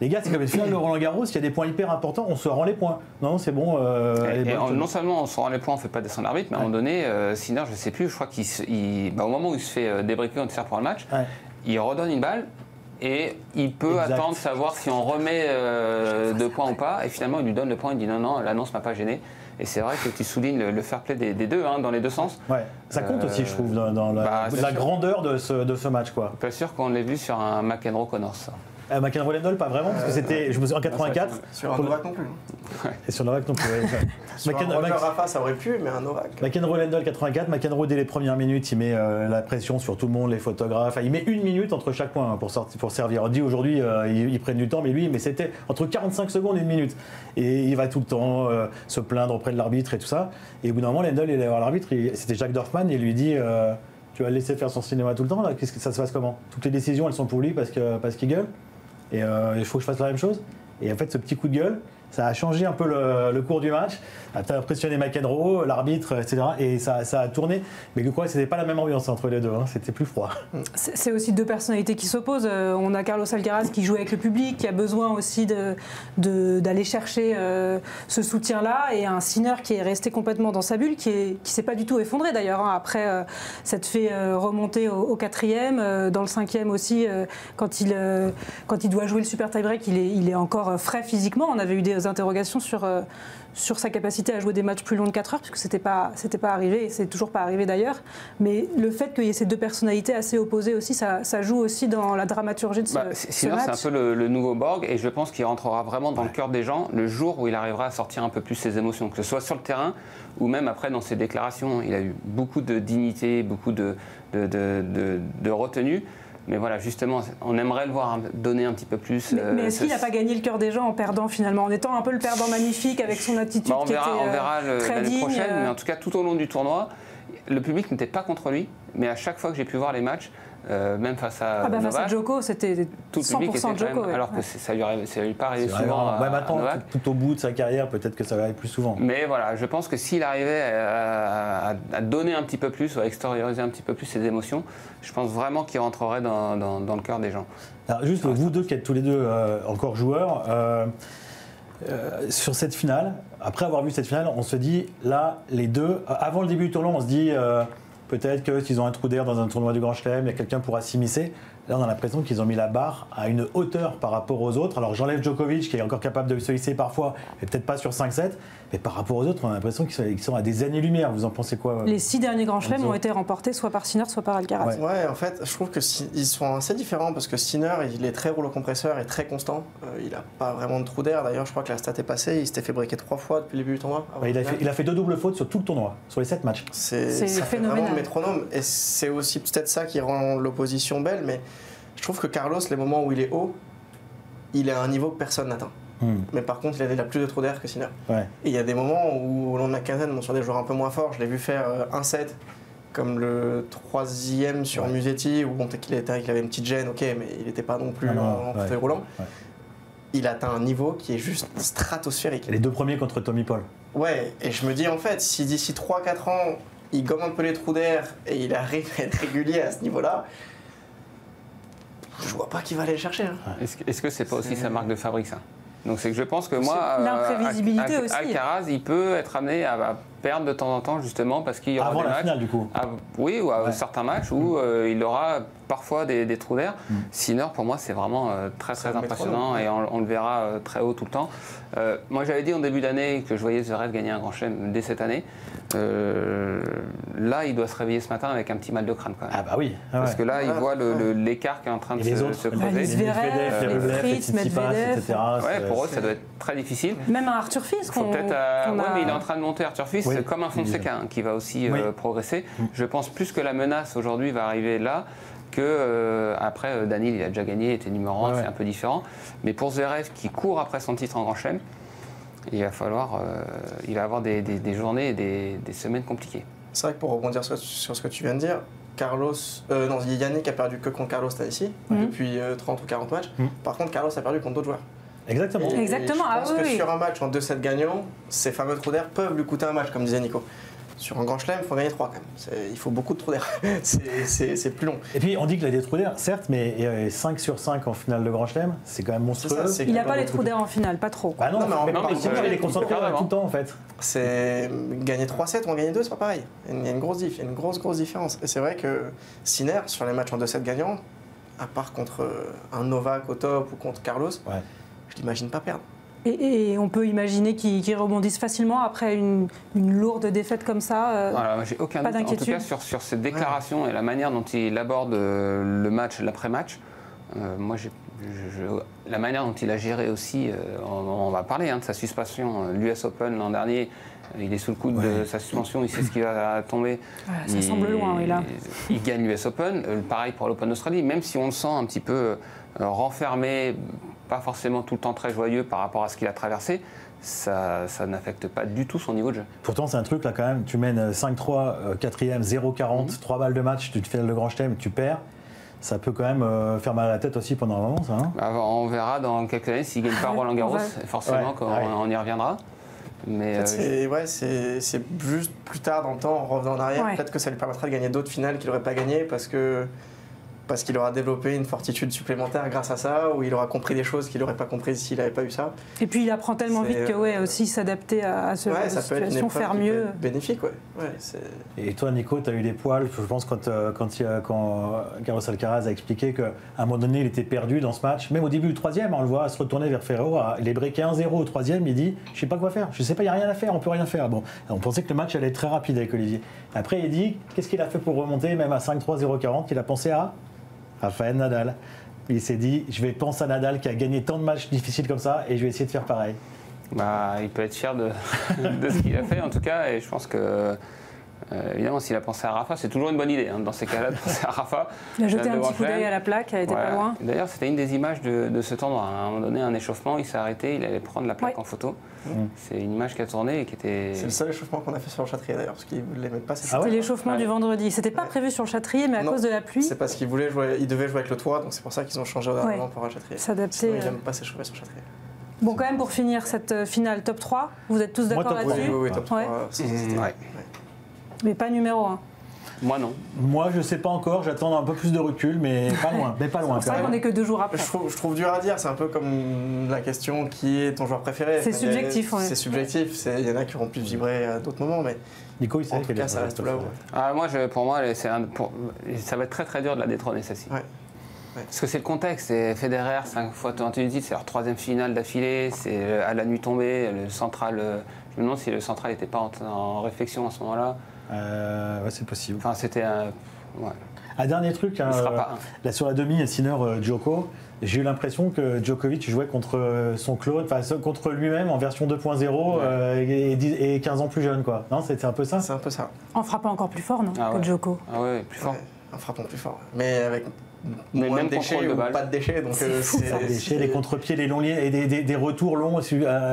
Les gars, c'est comme une finale de Roland-Garros, il y a des points hyper importants, on se rend les points. Non, c'est bon. Non seulement on se rend les points, on ne fait pas descendre l'arbitre, mais à un moment donné, Sinner, je ne sais plus, je crois au moment où il se fait débriquer en tir pour le match, il redonne une balle et il peut attendre de savoir si on remet 2 points ou pas. Et finalement, il lui donne le point, il dit non, l'annonce ne m'a pas gêné. Et c'est vrai que tu soulignes le fair play des deux, dans les deux sens. Ouais, ça compte aussi, je trouve, dans la grandeur de ce match. Quoi. Pas sûr qu'on l'ait vu sur un McEnroe-Connors, ça. McEnroe-Lendl, pas vraiment, parce que c'était, je me souviens, en 84. Sur un Novak non plus. Et sur Novak non plus. Sur un Roger Rafa, ça aurait pu, mais un Novak. McEnroe-Lendl 84, McEnroe dès les premières minutes, il met la pression sur tout le monde, les photographes. Il met 1 minute entre chaque point pour servir. On dit aujourd'hui, ils prennent du temps, mais c'était entre 45 secondes et 1 minute. Et il va tout le temps se plaindre auprès de l'arbitre et tout ça. Et au bout d'un moment, Lendl, il allait voir l'arbitre, c'était Jacques Dorfman, et il lui dit tu vas le laisser faire son cinéma tout le temps, là, qu'est-ce que ça se passe comment? Toutes les décisions, elles sont pour lui parce qu'il gueule. Et il faut que je fasse la même chose. Et en fait, ce petit coup de gueule, ça a changé un peu le cours du match. Ça a impressionné McEnroe, l'arbitre, etc. Et ça a tourné. Mais je crois que c'était pas la même ambiance entre les deux. C'était plus froid. C'est aussi 2 personnalités qui s'opposent. On a Carlos Alcaraz qui joue avec le public, qui a besoin aussi d'aller chercher ce soutien-là. Et un Sinner qui est resté complètement dans sa bulle, qui s'est pas du tout effondré d'ailleurs. Après s'être fait remonter au 4e, dans le 5e aussi, quand il doit jouer le super tie-break, il est encore frais physiquement. On avait eu des interrogations sur sa capacité à jouer des matchs plus longs de 4 heures, puisque c'était pas arrivé, et c'est toujours pas arrivé d'ailleurs. Mais le fait qu'il y ait ces 2 personnalités assez opposées aussi, ça joue aussi dans la dramaturgie de ce match. Sinon, c'est un peu le nouveau Borg, et je pense qu'il rentrera vraiment dans le cœur des gens le jour où il arrivera à sortir un peu plus ses émotions, que ce soit sur le terrain ou même après dans ses déclarations. Il a eu beaucoup de dignité, beaucoup de retenue. Mais voilà, justement, on aimerait le voir donner un petit peu plus. Mais est-ce qu'il n'a pas gagné le cœur des gens en perdant finalement, en étant un peu le perdant magnifique avec son attitude on verra très l'année digne, prochaine, mais en tout cas tout au long du tournoi, le public n'était pas contre lui, mais à chaque fois que j'ai pu voir les matchs, même face à Novak, face à Djoko, c'était 100% Djoko. Alors que ça lui pas arrivé souvent. Maintenant, tout au bout de sa carrière, peut-être que ça va aller plus souvent. Mais voilà, je pense que s'il arrivait à donner un petit peu plus, ou à extérioriser un petit peu plus ses émotions, je pense vraiment qu'il rentrerait dans le cœur des gens. Alors juste, vous deux qui êtes tous les deux encore joueurs, sur cette finale, après avoir vu cette finale, on se dit, là, les deux, avant le début du tournoi, on se dit... peut-être que s'ils ont un trou d'air dans un tournoi du Grand Chelem, il y a quelqu'un pourra s'immiscer. Là, on a l'impression qu'ils ont mis la barre à une hauteur par rapport aux autres. Alors, j'enlève Djokovic, qui est encore capable de se hisser parfois, mais peut-être pas sur 5-7. Mais par rapport aux autres, on a l'impression qu'ils sont à des années-lumière. Vous en pensez quoi? Les 6 derniers Grands Chelems ont été remportés soit par Sinner, soit par Alcaraz. Ouais, en fait, je trouve qu'ils sont assez différents parce que Sinner, il est très rouleau compresseur et très constant. Il n'a pas vraiment de trou d'air. D'ailleurs, je crois que la stat est passée. Il s'était fait breaker 3 fois depuis le début du tournoi. Il a fait 2 doubles fautes sur tout le tournoi, sur les 7 matchs. C'est vraiment le métronome. Et c'est aussi peut-être ça qui rend l'opposition belle. Mais je trouve que Carlos, les moments où il est haut, il est à un niveau que personne n'atteint. Mais par contre, il a plus de trou d'air que Sinner. Ouais. Et il y a des moments où l'on a quinzaine, sur des joueurs un peu moins forts, je l'ai vu faire un set, comme le 3e sur Musetti, où qu'il avait une petite gêne, ok, mais il n'était pas non plus en fauteuil roulant. Ouais. Il atteint un niveau qui est juste stratosphérique. Et les 2 premiers contre Tommy Paul. Ouais, et je me dis en fait, si d'ici 3-4 ans, il gomme un peu les trous d'air et il arrive à être régulier à ce niveau-là, je vois pas qui va aller le chercher. Hein. Est-ce que c'est pas aussi sa marque de fabrique, ça? Donc c'est que je pense que moi, l'imprévisibilité aussi. Alcaraz, il peut être amené à perdre de temps en temps justement parce qu'il y aura avant des la matchs. finale du coup. Oui, ou à certains matchs où il aura parfois des trous d'air. Sinner, pour moi, c'est vraiment très impressionnant et on le verra très haut tout le temps. Moi, j'avais dit en début d'année que je voyais Zverev gagner un grand chelem dès cette année. Là, il doit se réveiller ce matin avec un petit mal de crâne quand même. Ah bah oui. Parce que là, il voit l'écart qui est en train de se creuser. Zverev, Fritz, Medvedev, etc. Ouais, pour eux, ça doit être très difficile. Même un Arthur Fils. Oui, mais il est en train de monter Arthur Fils, comme un Fonseca qui va aussi progresser. Je pense plus que la menace aujourd'hui va arriver là. Que après, Daniil, il a déjà gagné, il était numéro 1, c'est un peu différent. Mais pour Zverev qui court après son titre en Grand Chelem, il va avoir des journées et des semaines compliquées. C'est vrai que pour rebondir sur ce que tu viens de dire, Yannick a perdu que contre Carlos Tanisi depuis 30 ou 40 matchs. Par contre, Carlos a perdu contre d'autres joueurs. Exactement. Et je pense que sur un match en 2-7 gagnants, ces fameux trous d'air peuvent lui coûter un match, comme disait Nico. Sur un grand chelem, il faut gagner 3 quand même. Il faut beaucoup de trous d'air. c'est plus long. Et puis on dit qu'il a des trous d'air, certes, mais 5 sur 5 en finale de grand chelem, c'est quand même monstrueux. Il n'a pas les trous d'air en finale, pas trop. Bah non, mais il est concentré tout le temps en fait. C'est gagner 3-7 ou en gagner 2, c'est pas pareil. Il y a une grosse diff, il y a une grosse différence. Et c'est vrai que Sinner, sur les matchs en 2-7 gagnants, à part contre un Novak au top ou contre Carlos, je l'imagine pas perdre. Et on peut imaginer qu'ils rebondissent facilement après une lourde défaite comme ça. Voilà, j'ai aucun doute. En tout cas, sur cette déclaration et la manière dont il aborde le match, l'après-match, moi, la manière dont il a géré aussi, on va parler de sa suspension, l'US Open l'an dernier. Il est sous le coup de sa suspension, il sait ce qui va tomber. Ça semble loin, là. Il gagne l'US Open, pareil pour l'Open d'Australie, même si on le sent un petit peu renfermé, pas forcément tout le temps très joyeux par rapport à ce qu'il a traversé, ça n'affecte pas du tout son niveau de jeu. Pourtant, c'est un truc là quand même, tu mènes 5-3, 4e, 0-40, 3 balles de match, tu te fais le grand chelem, tu perds. Ça peut quand même faire mal à la tête aussi pendant un moment, ça. On verra dans quelques années s'il ne gagne pas Roland Garros, forcément on y reviendra. Mais c'est juste plus tard dans le temps, en revenant en arrière, peut-être que ça lui permettra de gagner d'autres finales qu'il n'aurait pas gagnées parce qu'il aura développé une fortitude supplémentaire grâce à ça, ou il aura compris des choses qu'il n'aurait pas comprises s'il n'avait pas eu ça. Et puis il apprend tellement vite que aussi s'adapter à ce genre de situation, faire mieux. Bénéfique, Et toi, Nico, tu as eu des poils, je pense, quand Carlos Alcaraz a expliqué qu'à un moment donné, il était perdu dans ce match. Même au début du 3e, on le voit se retourner vers Ferrero. Il est breaké 1-0 au 3e, il dit « Je ne sais pas quoi faire, je ne sais pas, il n'y a rien à faire, on ne peut rien faire. » Bon, on pensait que le match allait être très rapide avec Olivier. Après, il dit qu'est-ce qu'il a fait pour remonter, même à 5-3, 0-40, il a pensé à Rafael Nadal. Il s'est dit, je vais penser à Nadal qui a gagné tant de matchs difficiles comme ça et je vais essayer de faire pareil. Il peut être fier de ce qu'il a fait en tout cas et je pense que évidemment s'il a pensé à Rafa, c'est toujours une bonne idée dans ces cas-là de penser à Rafa. Il a jeté un petit coup d'œil à la plaque, elle était pas loin. D'ailleurs c'était une des images de ce tournoi. À un moment donné, un échauffement, il s'est arrêté, il allait prendre la plaque en photo. C'est une image qui a tourné et qui était... C'est le seul échauffement qu'on a fait sur le Châtrier d'ailleurs, parce qu'il ne voulait même pas... C'était l'échauffement du vendredi. C'était pas prévu sur le Châtrier, mais à cause de la pluie. C'est parce qu'il devait jouer avec le toit, donc c'est pour ça qu'ils ont changé au dernier moment pour le Châtrier. S'adapter. Sinon, il n'aime pas s'échauffer sur le Châtrier. Bon, quand même, pour finir cette finale top 3, vous êtes tous d'accord là-dessus? Oui, top 3. Mais pas numéro 1. Moi non. Moi je sais pas encore, j'attends un peu plus de recul, mais pas loin. C'est vrai qu'on n'est que 2 jours après. Je trouve dur à dire, c'est un peu comme la question qui est ton joueur préféré. C'est subjectif, C'est subjectif, il y en a qui auront plus vibré à d'autres moments, mais Nico, il sait en tout cas ça reste là. Pour moi, ça va être très très dur de la détrôner celle-ci. Parce que c'est le contexte, c'est Federer, 5 fois tenté du titre, c'est leur 3e finale d'affilée, c'est à la nuit tombée, le central, je me demande si le central n'était pas en réflexion à ce moment-là. C'est possible. Enfin, c'était un dernier truc, là sur la demi, Sinner-Djoko, j'ai eu l'impression que Djokovic jouait contre son clone, contre lui-même en version 2.0 et 15 ans plus jeune, quoi. Non, c'était un peu ça. C'est un peu ça. En frappant encore plus fort, non, que Djoko. Ah ouais, plus fort. En frappant plus fort, mais avec moins de déchets ou pas de déchets, donc c'est les contre-pieds, les longues lignes et des retours longs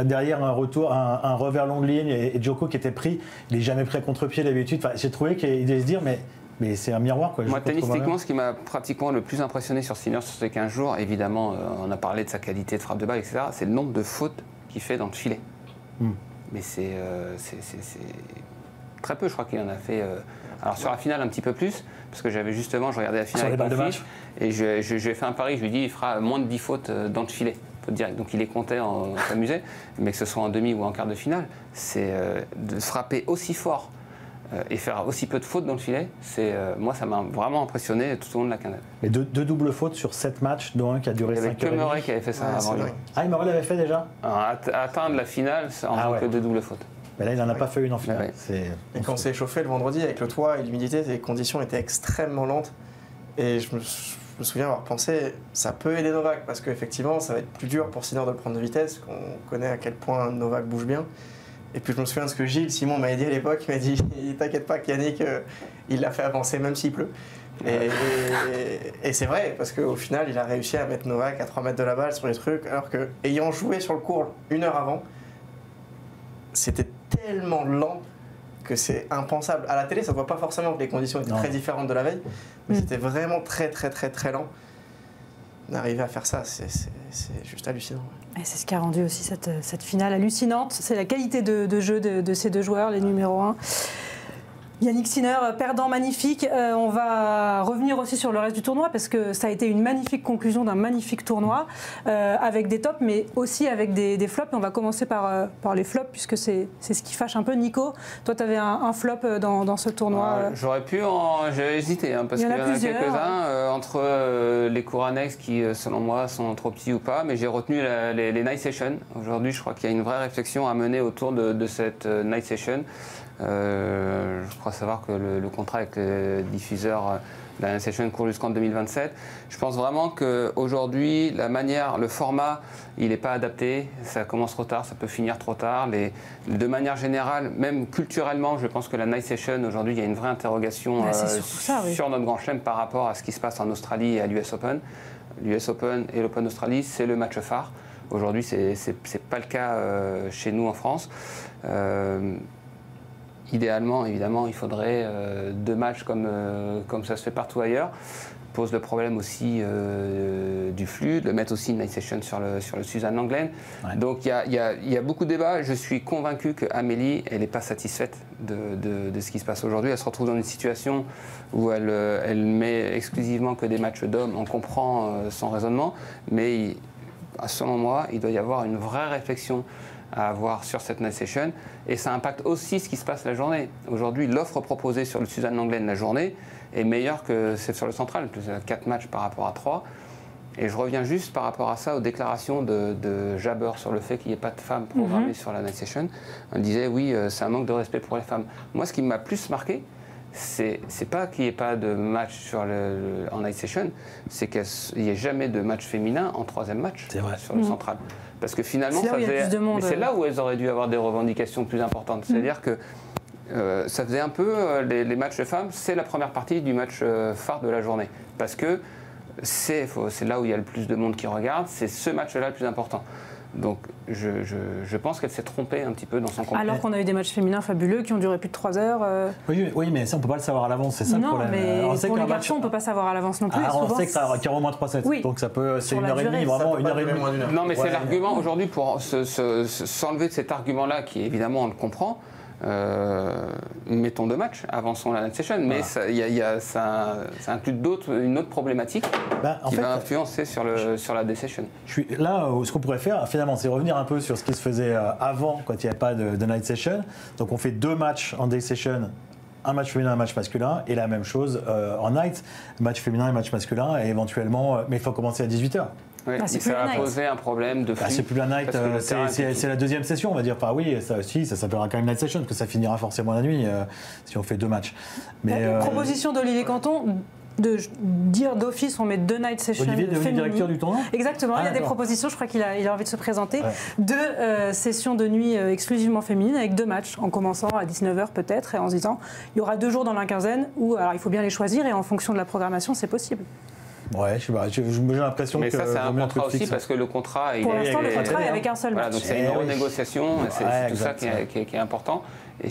derrière un revers longue ligne et Djoko qui était pris, il est jamais pris à contre-pied d'habitude. J'ai trouvé qu'il devait se dire mais c'est un miroir, quoi. Moi, tennistiquement, ce qui m'a pratiquement le plus impressionné sur Sinner sur ces 15 jours, évidemment, on a parlé de sa qualité de frappe de balle, etc. C'est le nombre de fautes qu'il fait dans le filet. Mais c'est très peu, je crois qu'il en a fait. Alors sur la finale un petit peu plus, parce que je regardais la finale avec mon fils, et je lui ai fait un pari, je lui ai dit il fera moins de 10 fautes dans le filet faute directe. Donc il les comptait, on s'amusait, mais que ce soit en demi ou en quart de finale, c'est de frapper aussi fort et faire aussi peu de fautes dans le filet, moi ça m'a vraiment impressionné tout au long de la quinzaine. Et deux doubles fautes sur 7 matchs, dont un qui a duré 5 heures. Il y avait que Murray qui avait fait ça avant lui. Ah, Murray l'avait fait déjà? Atteindre la finale en faisant que 2 doubles fautes. Mais là, il n'en a pas fait une en finale. Et quand c'est chauffé le vendredi, avec le toit et l'humidité, les conditions étaient extrêmement lentes. Et je me souviens avoir pensé, ça peut aider Novak, parce qu'effectivement, ça va être plus dur pour Sinner de prendre de vitesse, qu'on connaît à quel point Novak bouge bien. Et puis je me souviens de ce que Gilles Simon m'a dit à l'époque, il m'a dit « T'inquiète pas, Yannick, il l'a fait avancer même s'il pleut ». Et c'est vrai, parce qu'au final, il a réussi à mettre Novak à 3 mètres de la balle sur les trucs, alors que, ayant joué sur le court 1 heure avant, c'était tellement lent que c'est impensable. À la télé, ça ne voit pas forcément que les conditions étaient très différentes de la veille, mais c'était vraiment très lent. D'arriver à faire ça, c'est juste hallucinant. Et c'est ce qui a rendu aussi cette finale hallucinante. C'est la qualité de jeu de ces deux joueurs, les numéros 1. Yannick Sinner, perdant magnifique. On va revenir aussi sur le reste du tournoi parce que ça a été une magnifique conclusion d'un magnifique tournoi avec des tops mais aussi avec des flops. Et on va commencer par les flops puisque c'est ce qui fâche un peu. Nico, toi tu avais un flop dans ce tournoi. J'aurais pu, j'ai hésité parce qu'il y en a quelques-uns entre les cours annexes qui selon moi sont trop petits ou pas, mais j'ai retenu les night sessions. Aujourd'hui je crois qu'il y a une vraie réflexion à mener autour de cette night session. Je crois savoir que le contrat avec le diffuseur de la session court jusqu'en 2027. Je pense vraiment qu'aujourd'hui, le format, il n'est pas adapté. Ça commence trop tard, ça peut finir trop tard. De manière générale, même culturellement, je pense que la night session, aujourd'hui, il y a une vraie interrogation sur notre Grand Chelem par rapport à ce qui se passe en Australie et à l'US Open. L'US Open et l'Open d'Australie, c'est le match phare. Aujourd'hui, c'est pas le cas chez nous en France. Idéalement, évidemment, il faudrait 2 matchs comme ça se fait partout ailleurs. Pose le problème aussi du flux, de mettre aussi une night session sur le Suzanne Lenglen. Ouais. Donc il y a beaucoup de débats. Je suis convaincu qu'Amélie, elle n'est pas satisfaite de ce qui se passe aujourd'hui. Elle se retrouve dans une situation où elle met exclusivement que des matchs d'hommes. On comprend son raisonnement, mais selon moi, il doit y avoir une vraie réflexion à avoir sur cette night session et ça impacte aussi ce qui se passe la journée. Aujourd'hui, l'offre proposée sur le Suzanne Lenglen la journée est meilleure que celle sur le central, plus 4 matchs par rapport à 3. Et je reviens juste par rapport à ça aux déclarations de Jabber sur le fait qu'il n'y ait pas de femmes programmées sur la night session. On disait oui, c'est un manque de respect pour les femmes. Moi, ce qui m'a plus marqué, c'est pas qu'il n'y ait pas de match en night session, c'est qu'il n'y ait jamais de match féminin en 3e match sur le central. Parce que finalement, c'est là où elles auraient dû avoir des revendications plus importantes. C'est-à-dire que ça faisait un peu, les matchs de femmes, c'est la première partie du match phare de la journée. Parce que c'est là où il y a le plus de monde qui regarde, c'est ce match-là le plus important. Donc je pense qu'elle s'est trompée un petit peu dans son comportement. Alors qu'on a eu des matchs féminins fabuleux qui ont duré plus de 3 heures. Oui, mais ça on ne peut pas le savoir à l'avance, c'est ça le problème. Non, mais pour les garçons on ne peut pas savoir à l'avance non plus. On sait que ça qu'il y aura au moins 3 sets, donc ça peut, c'est 1h30, vraiment 1h30. Non mais c'est l'argument aujourd'hui pour s'enlever de cet argument-là qui évidemment on le comprend. Mettons 2 matchs, avançons la night session, mais ça inclut une autre problématique qui va influencer sur la day session. Là, ce qu'on pourrait faire, finalement, c'est revenir un peu sur ce qui se faisait avant, quand il n'y avait pas de night session. Donc on fait 2 matchs en day session, un match féminin, un match masculin, et la même chose en night, match féminin et match masculin, et éventuellement, mais il faut commencer à 18h. Oui, ça va poser un problème de flux. C'est plus la night, c'est la 2e session, on va dire. Enfin, oui, ça s'appellera quand même night session, parce que ça finira forcément la nuit si on fait 2 matchs. Mais, proposition d'Olivier Canton de dire d'office on met 2 night sessions féminines. Olivier est devenu directeur du tournoi. Exactement, il y a des propositions, je crois qu'il a envie de se présenter. 2 sessions de nuit exclusivement féminines avec 2 matchs, en commençant à 19h peut-être, et en se disant il y aura 2 jours dans la quinzaine où alors il faut bien les choisir et en fonction de la programmation c'est possible. Ouais, je sais pas, j'ai l'impression que... Mais ça, c'est un contrat aussi, parce que le contrat... Pour l'instant, le contrat est avec un seul match. Donc c'est une renégociation, c'est tout ça qui est important. Et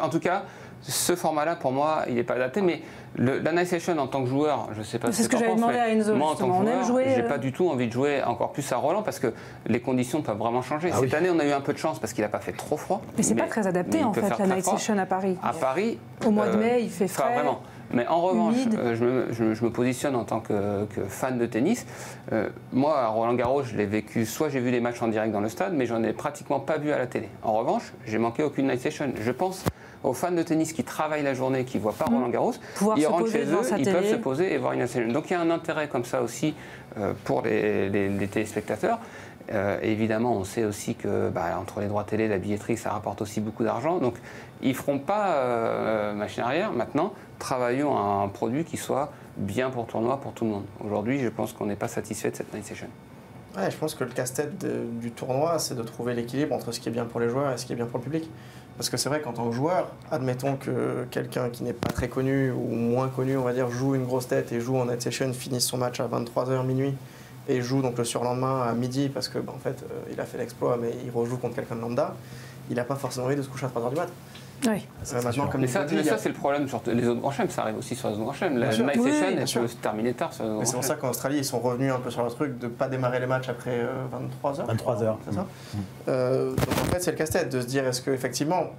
en tout cas, ce format-là, pour moi, il n'est pas adapté, mais la night session en tant que joueur, je ne sais pas si c'est ce que j'avais demandé à Enzo. Moi, en tant que joueur, je n'ai pas du tout envie de jouer encore plus à Roland, parce que les conditions peuvent vraiment changer. Cette année, on a eu un peu de chance, parce qu'il n'a pas fait trop froid. Mais c'est pas très adapté, en fait, la night session à Paris. À Paris... Au mois de mai, il fait frais. Enfin, vraiment. Mais en revanche, humide. je me positionne en tant que fan de tennis. Moi, à Roland-Garros, je l'ai vécu, soit j'ai vu les matchs en direct dans le stade, mais j'en ai pratiquement pas vu à la télé. En revanche, j'ai manqué aucune night session. Je pense aux fans de tennis qui travaillent la journée, qui ne voient pas Roland-Garros, ils rentrent chez eux, ils peuvent se poser et voir une night session. Donc il y a un intérêt comme ça aussi pour les téléspectateurs. Évidemment, on sait aussi que entre les droits télé, la billetterie, ça rapporte aussi beaucoup d'argent. Donc, ils ne feront pas machine arrière. Maintenant, travaillons à un produit qui soit bien pour le tournoi, pour tout le monde. Aujourd'hui, je pense qu'on n'est pas satisfait de cette night session. Ouais, je pense que le casse-tête du tournoi, c'est de trouver l'équilibre entre ce qui est bien pour les joueurs et ce qui est bien pour le public. Parce que c'est vrai qu'en tant que joueur, admettons que quelqu'un qui n'est pas très connu ou moins connu, on va dire, joue une grosse tête et joue en night session, finisse son match à 23h minuit, et joue donc le surlendemain à midi parce que en fait il a fait l'exploit mais il rejoue contre quelqu'un de lambda, il n'a pas forcément envie de se coucher à 3h du mat. Oui. Maintenant, comme ça c'est le problème sur les autres grands chelems, ça arrive aussi sur les autres grands chelems. La night session elle peut se terminer tard sur les autres grands chelems. C'est pour ça qu'en Australie ils sont revenus un peu sur le truc de ne pas démarrer les matchs après 23h. 23h. C'est ça. Donc en fait c'est le casse-tête de se dire est-ce qu'effectivement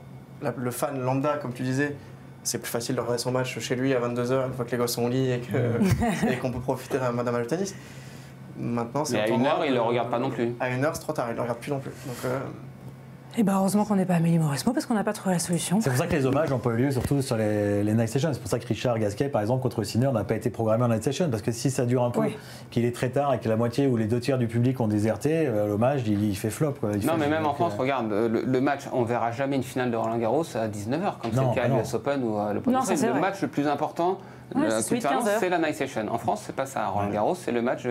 le fan lambda comme tu disais, c'est plus facile de regarder son match chez lui à 22h une fois que les gosses sont au lit et qu'on peut profiter d'un match de tennis. Maintenant, mais à 1h, il ne le regarde pas non plus. À 1h, c'est trop tard, il ne le regarde plus non plus. Donc, Et heureusement qu'on n'est pas Amélie Mauresmo parce qu'on n'a pas trouvé la solution. C'est pour ça que les hommages n'ont pas eu lieu, surtout sur les night sessions. C'est pour ça que Richard Gasquet, par exemple, contre Sinner, n'a pas été programmé en night session. Parce que si ça dure un peu, qu'il est très tard et que la moitié ou les 2 tiers du public ont déserté, l'hommage, il fait flop. Quoi. Mais même en France, regarde, le match, on ne verra jamais une finale de Roland-Garros à 19h, comme c'est le cas à l'US Open ou à l'Open. Le match le plus important, c'est la night session. En France, c'est pas ça. À Roland-Garros, c'est le match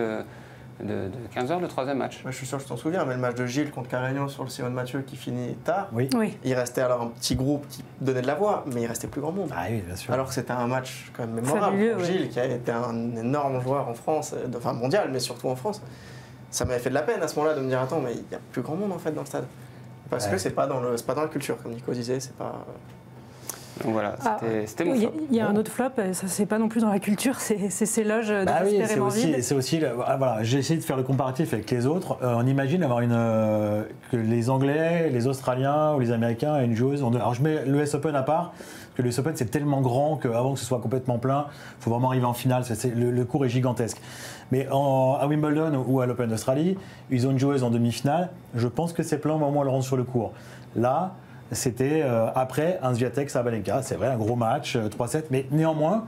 de 15h, le 3e match. Je suis sûr que tu t'en souviens, mais le match de Gilles contre Carreño sur le Simone Mathieu qui finit tard, oui. Il restait alors un petit groupe qui donnait de la voix, mais il restait plus grand monde. Ah oui, bien sûr. Alors que c'était un match quand même mémorable pour Gilles, qui a été un énorme joueur en France, enfin mondial, mais surtout en France. Ça m'avait fait de la peine à ce moment-là de me dire attends, mais il n'y a plus grand monde en fait dans le stade. Parce que c'est pas dans la culture, comme Nico disait, c'est pas... Donc voilà, c'était mon flop. Il y a un autre flop, ça c'est pas non plus dans la culture, c'est ces loges désespérément vides. C'est aussi voilà, j'ai essayé de faire le comparatif avec les autres. On imagine avoir que les Anglais, les Australiens ou les Américains aient une joueuse. Alors je mets le US Open à part, parce que le US Open c'est tellement grand qu'avant que ce soit complètement plein, il faut vraiment arriver en finale. Le cours est gigantesque. Mais à Wimbledon ou à l'Open d'Australie, ils ont une joueuse en demi-finale. Je pense que c'est plein au moment où elle rentre sur le court. Là, c'était après un Swiatek Sabalenka, c'est vrai, un gros match, 3-7, mais néanmoins,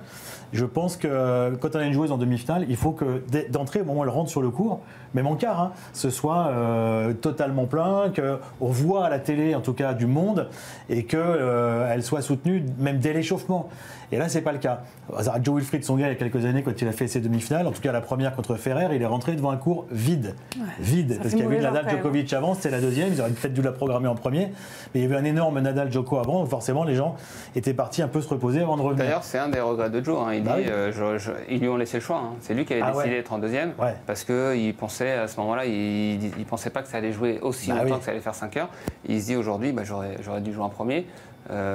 je pense que quand on a une joueuse en demi-finale, il faut que d'entrée, au moment où elle rentre sur le court, même en quart, ce soit totalement plein, qu'on voit à la télé, en tout cas, du monde, et qu'elle soit soutenue même dès l'échauffement. Et là, c'est pas le cas. Joe Wilfried Tsonga, il y a quelques années, quand il a fait ses demi-finales, en tout cas la première contre Ferrer, il est rentré devant un court vide. Vide. Parce qu'il y avait Nadal Djokovic avant, c'était la deuxième, ils auraient peut-être dû la programmer en premier. Mais il y avait un énorme Nadal Djoko avant, donc forcément les gens étaient partis un peu se reposer avant de revenir. D'ailleurs, c'est un des regrets de Joe. Il dit, ils lui ont laissé le choix. C'est lui qui avait décidé d'être en deuxième. Parce qu'il pensait, à ce moment-là, il pensait pas que ça allait jouer aussi longtemps, que ça allait faire 5 heures. Il se dit aujourd'hui, j'aurais dû jouer en premier.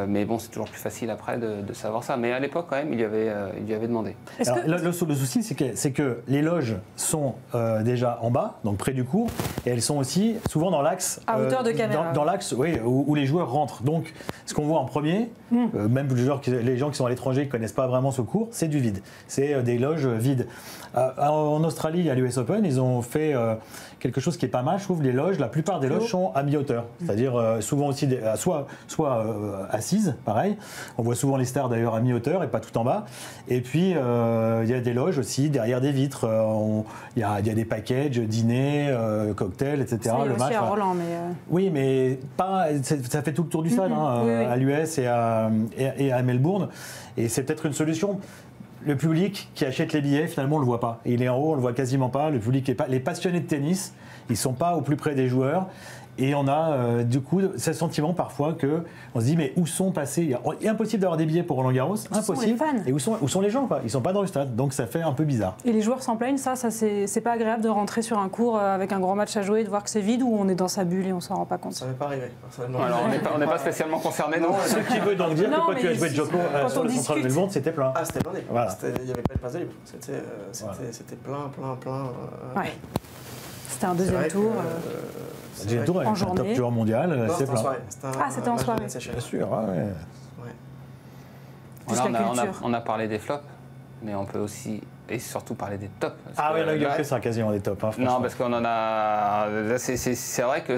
Mais bon, c'est toujours plus facile après de savoir ça. Mais à l'époque, quand même, il lui avait demandé. Alors, le souci, c'est que les loges sont déjà en bas, donc près du court, et elles sont aussi souvent dans l'axe. À hauteur de caméra. Dans l'axe, oui, où les joueurs rentrent. Donc, ce qu'on voit en premier, même les gens qui sont à l'étranger, qui ne connaissent pas vraiment ce court, c'est du vide. C'est des loges vides. En Australie, à l'US Open, ils ont fait quelque chose qui est pas mal, je trouve. Les loges, la plupart des loges sont à mi-hauteur. C'est-à-dire souvent aussi soit assises, pareil. On voit souvent les stars d'ailleurs à mi-hauteur et pas tout en bas. Et puis il y a des loges aussi derrière des vitres. Il y a des packages, dîners, cocktails, etc. Ça, il y a aussi à Roland, mais oui, mais pas. Ça fait tout le tour du stade à l'US et à Melbourne. Et c'est peut-être une solution. Le public qui achète les billets, finalement, on ne le voit pas. Il est en haut, on ne le voit quasiment pas. Le public est pas. Les passionnés de tennis, ils ne sont pas au plus près des joueurs. Et on a du coup ce sentiment parfois qu'on se dit mais où sont passés. Il est impossible d'avoir des billets pour Roland Garros, impossible. Et où sont les gens quoi. Ils sont pas dans le stade, donc ça fait un peu bizarre. Et les joueurs s'en plaignent, ça c'est pas agréable de rentrer sur un court avec un grand match à jouer et de voir que c'est vide ou on est dans sa bulle et on s'en rend pas compte. Ça m'est pas arrivé. Alors on n'est pas spécialement concernés non. Ce qui veut donc dire que quand tu as joué Djoko sur le Central de Melbourne, c'était plein. Ah c'était blindé. Voilà. Il n'y avait pas de place de libre. C'était plein. Ouais. C'était un deuxième tour. Deuxième tour avec un top joueur mondial, c'est plein. C'était en soirée. Bien sûr, ouais. Plus la culture. On a parlé des flops, mais on peut aussi et surtout parler des tops. Ah oui, là, il y a que ça, quasiment des tops. Hein, non, parce qu'on en a... C'est vrai que...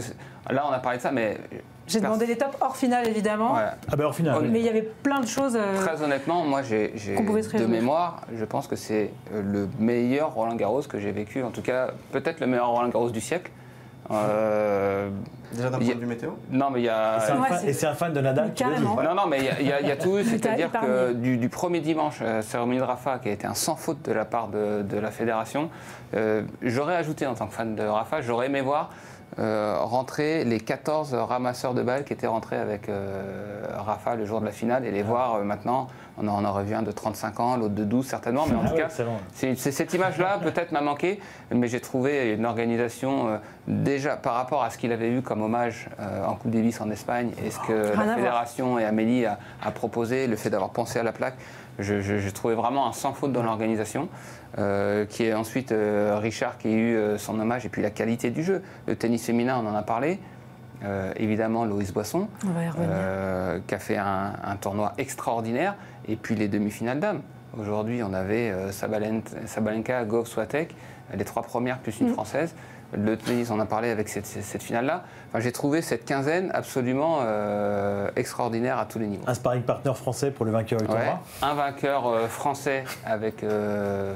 Là, on a parlé de ça, mais... J'ai demandé les tops hors finale, évidemment. Ouais. Ah ben hors finale. Mais il y avait plein de choses... Très honnêtement, moi, j'ai de mémoire, je pense que c'est le meilleur Roland Garros que j'ai vécu. En tout cas, peut-être le meilleur Roland Garros du siècle. Déjà d'un point de vue météo. Non, mais il y a... Et c'est un fan de Nadal. Carrément. Non, mais il y a tout. C'est-à-dire que du premier dimanche, cérémonie de Rafa, qui a été un sans faute de la part de la fédération, j'aurais ajouté en tant que fan de Rafa, j'aurais aimé voir rentrer les 14 ramasseurs de balles qui étaient rentrés avec Rafa le jour de la finale et les voir maintenant. On en aurait vu un de 35 ans, l'autre de 12 certainement, mais en tout cas, c'est cette image-là peut-être m'a manqué, mais j'ai trouvé une organisation déjà par rapport à ce qu'il avait eu comme hommage en Coupe Davis en Espagne et ce que la fédération et Amélie a proposé, le fait d'avoir pensé à la plaque, je trouvais vraiment un sans faute dans l'organisation. Qui est ensuite Richard qui a eu son hommage et puis la qualité du jeu. Le tennis féminin, on en a parlé. Évidemment, Loïs Boisson, qui a fait un tournoi extraordinaire. Et puis les demi-finales dames. Aujourd'hui, on avait Sabalenka, Gauff, Swiatek, les 3 premières plus une française. Le tennis, on a parlé avec cette finale-là. Enfin, j'ai trouvé cette quinzaine absolument extraordinaire à tous les niveaux. Un sparring partner français pour le vainqueur du tournoi. Un vainqueur français avec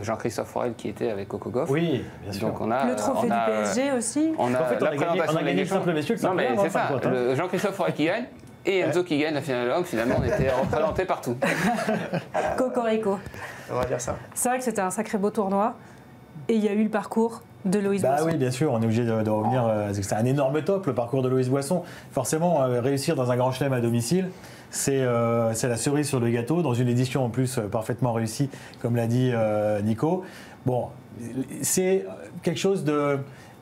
Jean-Christophe Forel qui était avec Coco Gauff. Oui, bien sûr. Donc le trophée du PSG aussi. On a gagné le simple messieurs. Non, mais c'est ça. Jean-Christophe Forel qui gagne. Et Enzo qui gagne la finale de l'homme, finalement on était représentés partout. Cocorico. On va dire ça. C'est vrai que c'était un sacré beau tournoi. Et il y a eu le parcours de Loïs Boisson. Oui, bien sûr, on est obligé de revenir. C'est un énorme top, le parcours de Loïs Boisson. Forcément, réussir dans un grand chelem à domicile, c'est la cerise sur le gâteau, dans une édition en plus parfaitement réussie, comme l'a dit Nico. Bon, c'est quelque chose de...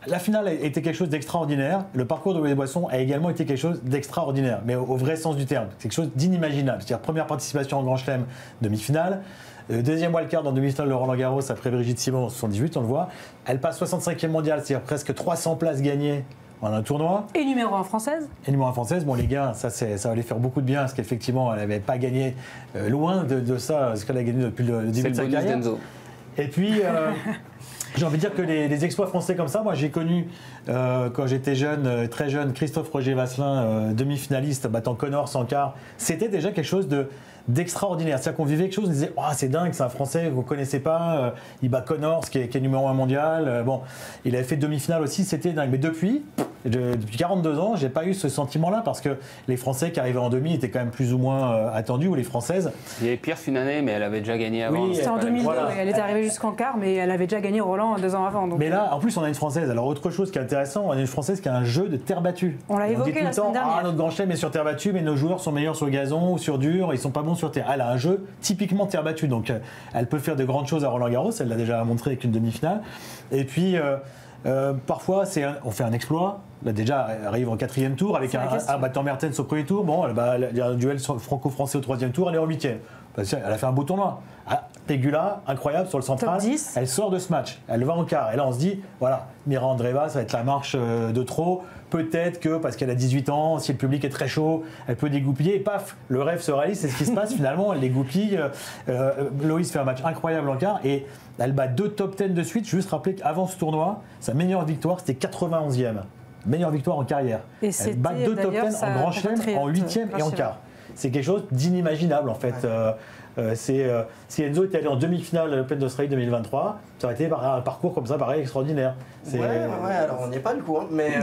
La finale a été quelque chose d'extraordinaire. Le parcours de Loïs Boisson a également été quelque chose d'extraordinaire, mais au vrai sens du terme. C'est quelque chose d'inimaginable. C'est-à-dire première participation en Grand Chelem, demi-finale. Deuxième wildcard en demi-finale de Roland Garros après Brigitte Simon en 78, on le voit. Elle passe 65e mondiale, c'est-à-dire presque 300 places gagnées en un tournoi. Et numéro 1 française. Et numéro 1 française. Bon, les gars, ça va les faire beaucoup de bien, parce qu'effectivement, elle n'avait pas gagné loin de ça, ce qu'elle a gagné depuis le début de sa carrière. Et puis... J'ai envie de dire que les exploits français comme ça, moi j'ai connu quand j'étais jeune, très jeune, Christophe Roger Vasselin, demi-finaliste, battant Connors en quart. C'était déjà quelque chose d'extraordinaire. C'est-à-dire qu'on vivait quelque chose, on disait oh, c'est dingue, c'est un Français, vous ne connaissez pas, il bat Connors qui est numéro 1 mondial. Bon, il avait fait demi-finale aussi, c'était dingue. Mais depuis 42 ans, j'ai pas eu ce sentiment-là parce que les Français qui arrivaient en demi étaient quand même plus ou moins attendus, ou les Françaises. Il y avait Pierce une année, mais elle avait déjà gagné avant. Oui, c'était en 2002, voilà. Elle était arrivée jusqu'en quart, mais elle avait déjà gagné Roland 2 ans avant. Donc... Mais là, en plus, on a une Française. Alors, autre chose qui est intéressant, on a une Française qui a un jeu de terre battue. On l'a évoqué la semaine dernière. Notre grand chelem est sur terre battue, mais nos joueurs sont meilleurs sur gazon ou sur dur, ils sont pas bons sur terre. Elle a un jeu typiquement terre battue, donc elle peut faire de grandes choses à Roland Garros, elle l'a déjà montré avec une demi-finale. Et puis, parfois, on fait un exploit. Là, déjà, elle arrive en 4e tour avec un battant Mertens au premier tour. Bon, il y a un duel franco-français au 3e tour, elle est en 8e. Elle a fait un beau tournoi. Pegula, incroyable sur le central. Elle sort de ce match, elle va en quart. Et là, on se dit, voilà, Mira Andreeva, ça va être la marche de trop. Peut-être que, parce qu'elle a 18 ans, si le public est très chaud, elle peut dégoupiller. Et paf, le rêve se réalise, c'est ce qui se passe finalement. Elle dégoupille. Loïs fait un match incroyable en quart. Et elle bat 2 top 10 de suite. Juste rappeler qu'avant ce tournoi, sa meilleure victoire, c'était 91e. Meilleure victoire en carrière. Et elle bat 2 top 10 en grand chelem, en 8e et en quart. C'est quelque chose d'inimaginable en fait. Si Enzo était allé en demi-finale à l'Open d'Australie 2023, ça aurait été un parcours comme ça, pareil, extraordinaire. Alors on n'y est pas du coup. Hein, mais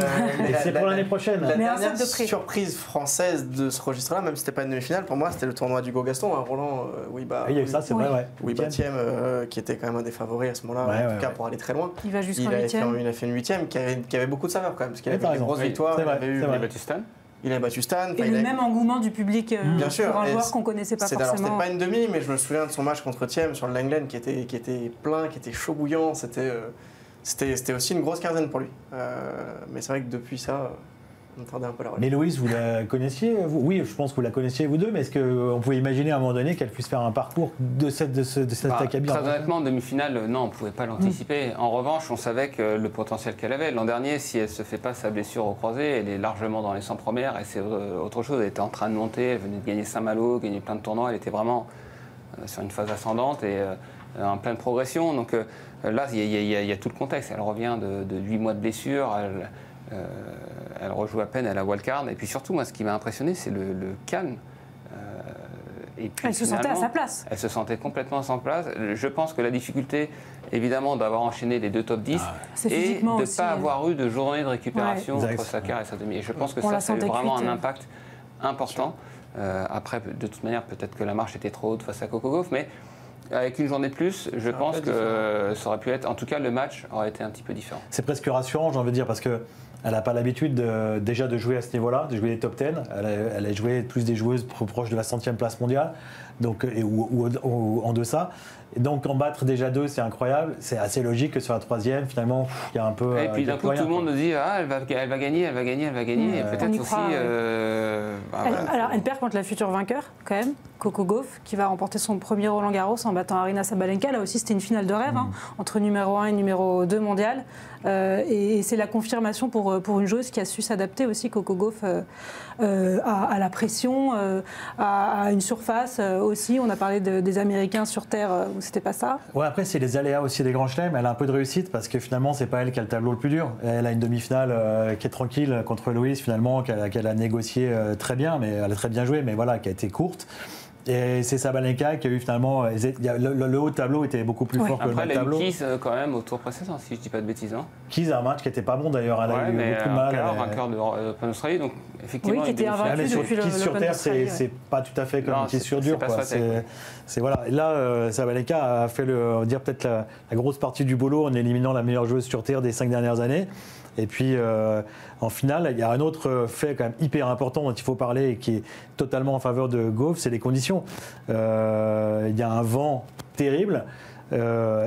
c'est pour l'année prochaine. La dernière surprise française de ce registre-là, même si c'était pas une demi-finale, pour moi c'était le tournoi d'Hugo Gaston, Roland il y a eu ça, c'est vrai, ouais. Oui, 8e, qui était quand même un des favoris à ce moment-là, en tout cas pour aller très loin. Il va jusqu'en 8e. Il a fait une 8e qui avait beaucoup de saveur quand même, parce qu'il avait fait une grosse victoire. Il avait battu Stan. Il a battu Stan. Et le même engouement du public bien sûr, pour un joueur qu'on ne connaissait pas forcément. C'était pas une demi, mais je me souviens de son match contre Thiem sur le Langlen qui était plein, qui était chaud bouillant. C'était aussi une grosse quinzaine pour lui. Mais c'est vrai que depuis ça, on tardait un peu la relève. Mais Loïs, vous la connaissiez Oui, je pense que vous la connaissiez vous deux, mais est-ce qu'on pouvait imaginer à un moment donné qu'elle puisse faire un parcours de cette acabit? Très honnêtement, en demi-finale, non, on ne pouvait pas l'anticiper. En revanche, on savait que le potentiel qu'elle avait. L'an dernier, si elle ne se fait pas sa blessure au croisé, elle est largement dans les 100 premières et c'est autre chose. Elle était en train de monter, elle venait de gagner Saint-Malo, gagner plein de tournois, elle était vraiment sur une phase ascendante et en pleine progression. Donc là, il y a tout le contexte. Elle revient de 8 mois de blessure. Elle rejoue à peine à la wildcard. Et puis surtout, moi, ce qui m'a impressionné, c'est le calme. Et puis, elle se sentait à sa place. Elle se sentait complètement à sa place. Je pense que la difficulté, évidemment, d'avoir enchaîné les 2 top 10 et de ne pas avoir eu de journée de récupération entre sa quart et sa demi. Et je pense que ça a eu vraiment un impact important. Après, de toute manière, peut-être que la marche était trop haute face à Coco Gauff, mais avec une journée de plus, je pense que ça aurait pu être... En tout cas, le match aurait été un petit peu différent. C'est presque rassurant, j'ai envie de dire, parce que elle n'a pas l'habitude déjà de jouer à ce niveau-là, de jouer les top 10. Elle a joué plus des joueuses proches de la 100e place mondiale, donc, ou en deçà. Et donc en battre déjà 2, c'est incroyable. C'est assez logique que sur la 3e, finalement, il y a un peu... Et puis d'un coup, tout le monde nous dit elle va gagner. Et peut-être aussi... Alors, elle perd contre la future vainqueur, quand même, Coco Gauff, qui va remporter son premier Roland-Garros en battant Aryna Sabalenka. Là aussi, c'était une finale de rêve, entre numéro 1 et numéro 2 mondial. Et c'est la confirmation pour une joueuse qui a su s'adapter aussi, Coco Gauff, à la pression, à une surface aussi. On a parlé des Américains sur terre où c'était pas ça. Ouais, après, c'est les aléas aussi des grands chelems. Elle a un peu de réussite parce que finalement, c'est pas elle qui a le tableau le plus dur. Elle a une demi-finale qui est tranquille contre Louise, finalement, qu'elle a négocié très bien, mais elle a très bien joué, mais voilà, qui a été courte. Et c'est Sabalenka qui a eu finalement... Le haut tableau était beaucoup plus fort que le bas tableau. Après, elle a eu Keys quand même au tour précédent, si je ne dis pas de bêtises. Hein. Keys a un match qui n'était pas bon d'ailleurs. Elle a eu beaucoup de mal. Vainqueur de l'Open d'Australie, donc effectivement... Oui, qui était invaincu depuis Keys sur terre, c'est pas tout à fait comme Keys sur dur. Voilà. Et là, Sabalenka a fait peut-être la grosse partie du boulot en éliminant la meilleure joueuse sur terre des 5 dernières années. Et puis, en finale, il y a un autre fait quand même hyper important dont il faut parler et qui est totalement en faveur de Gauff, c'est les conditions. Il y a un vent terrible.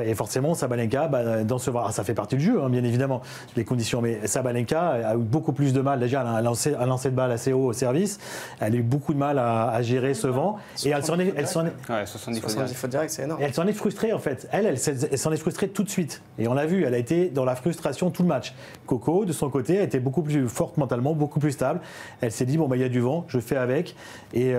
Et forcément, Sabalenka, dans ce ça fait partie du jeu, bien évidemment, les conditions. Mais Sabalenka a eu beaucoup plus de mal. Déjà, elle a lancé de balle assez haut au service. Elle a eu beaucoup de mal à gérer ce vent. Et elle s'en est 70 fautes directes, c'est énorme. Et elle s'en est frustrée, en fait. Elle s'en est frustrée tout de suite. Et on l'a vu, elle a été dans la frustration tout le match. Coco, de son côté, a été beaucoup plus forte mentalement, beaucoup plus stable. Elle s'est dit, il y a du vent, je fais avec. Et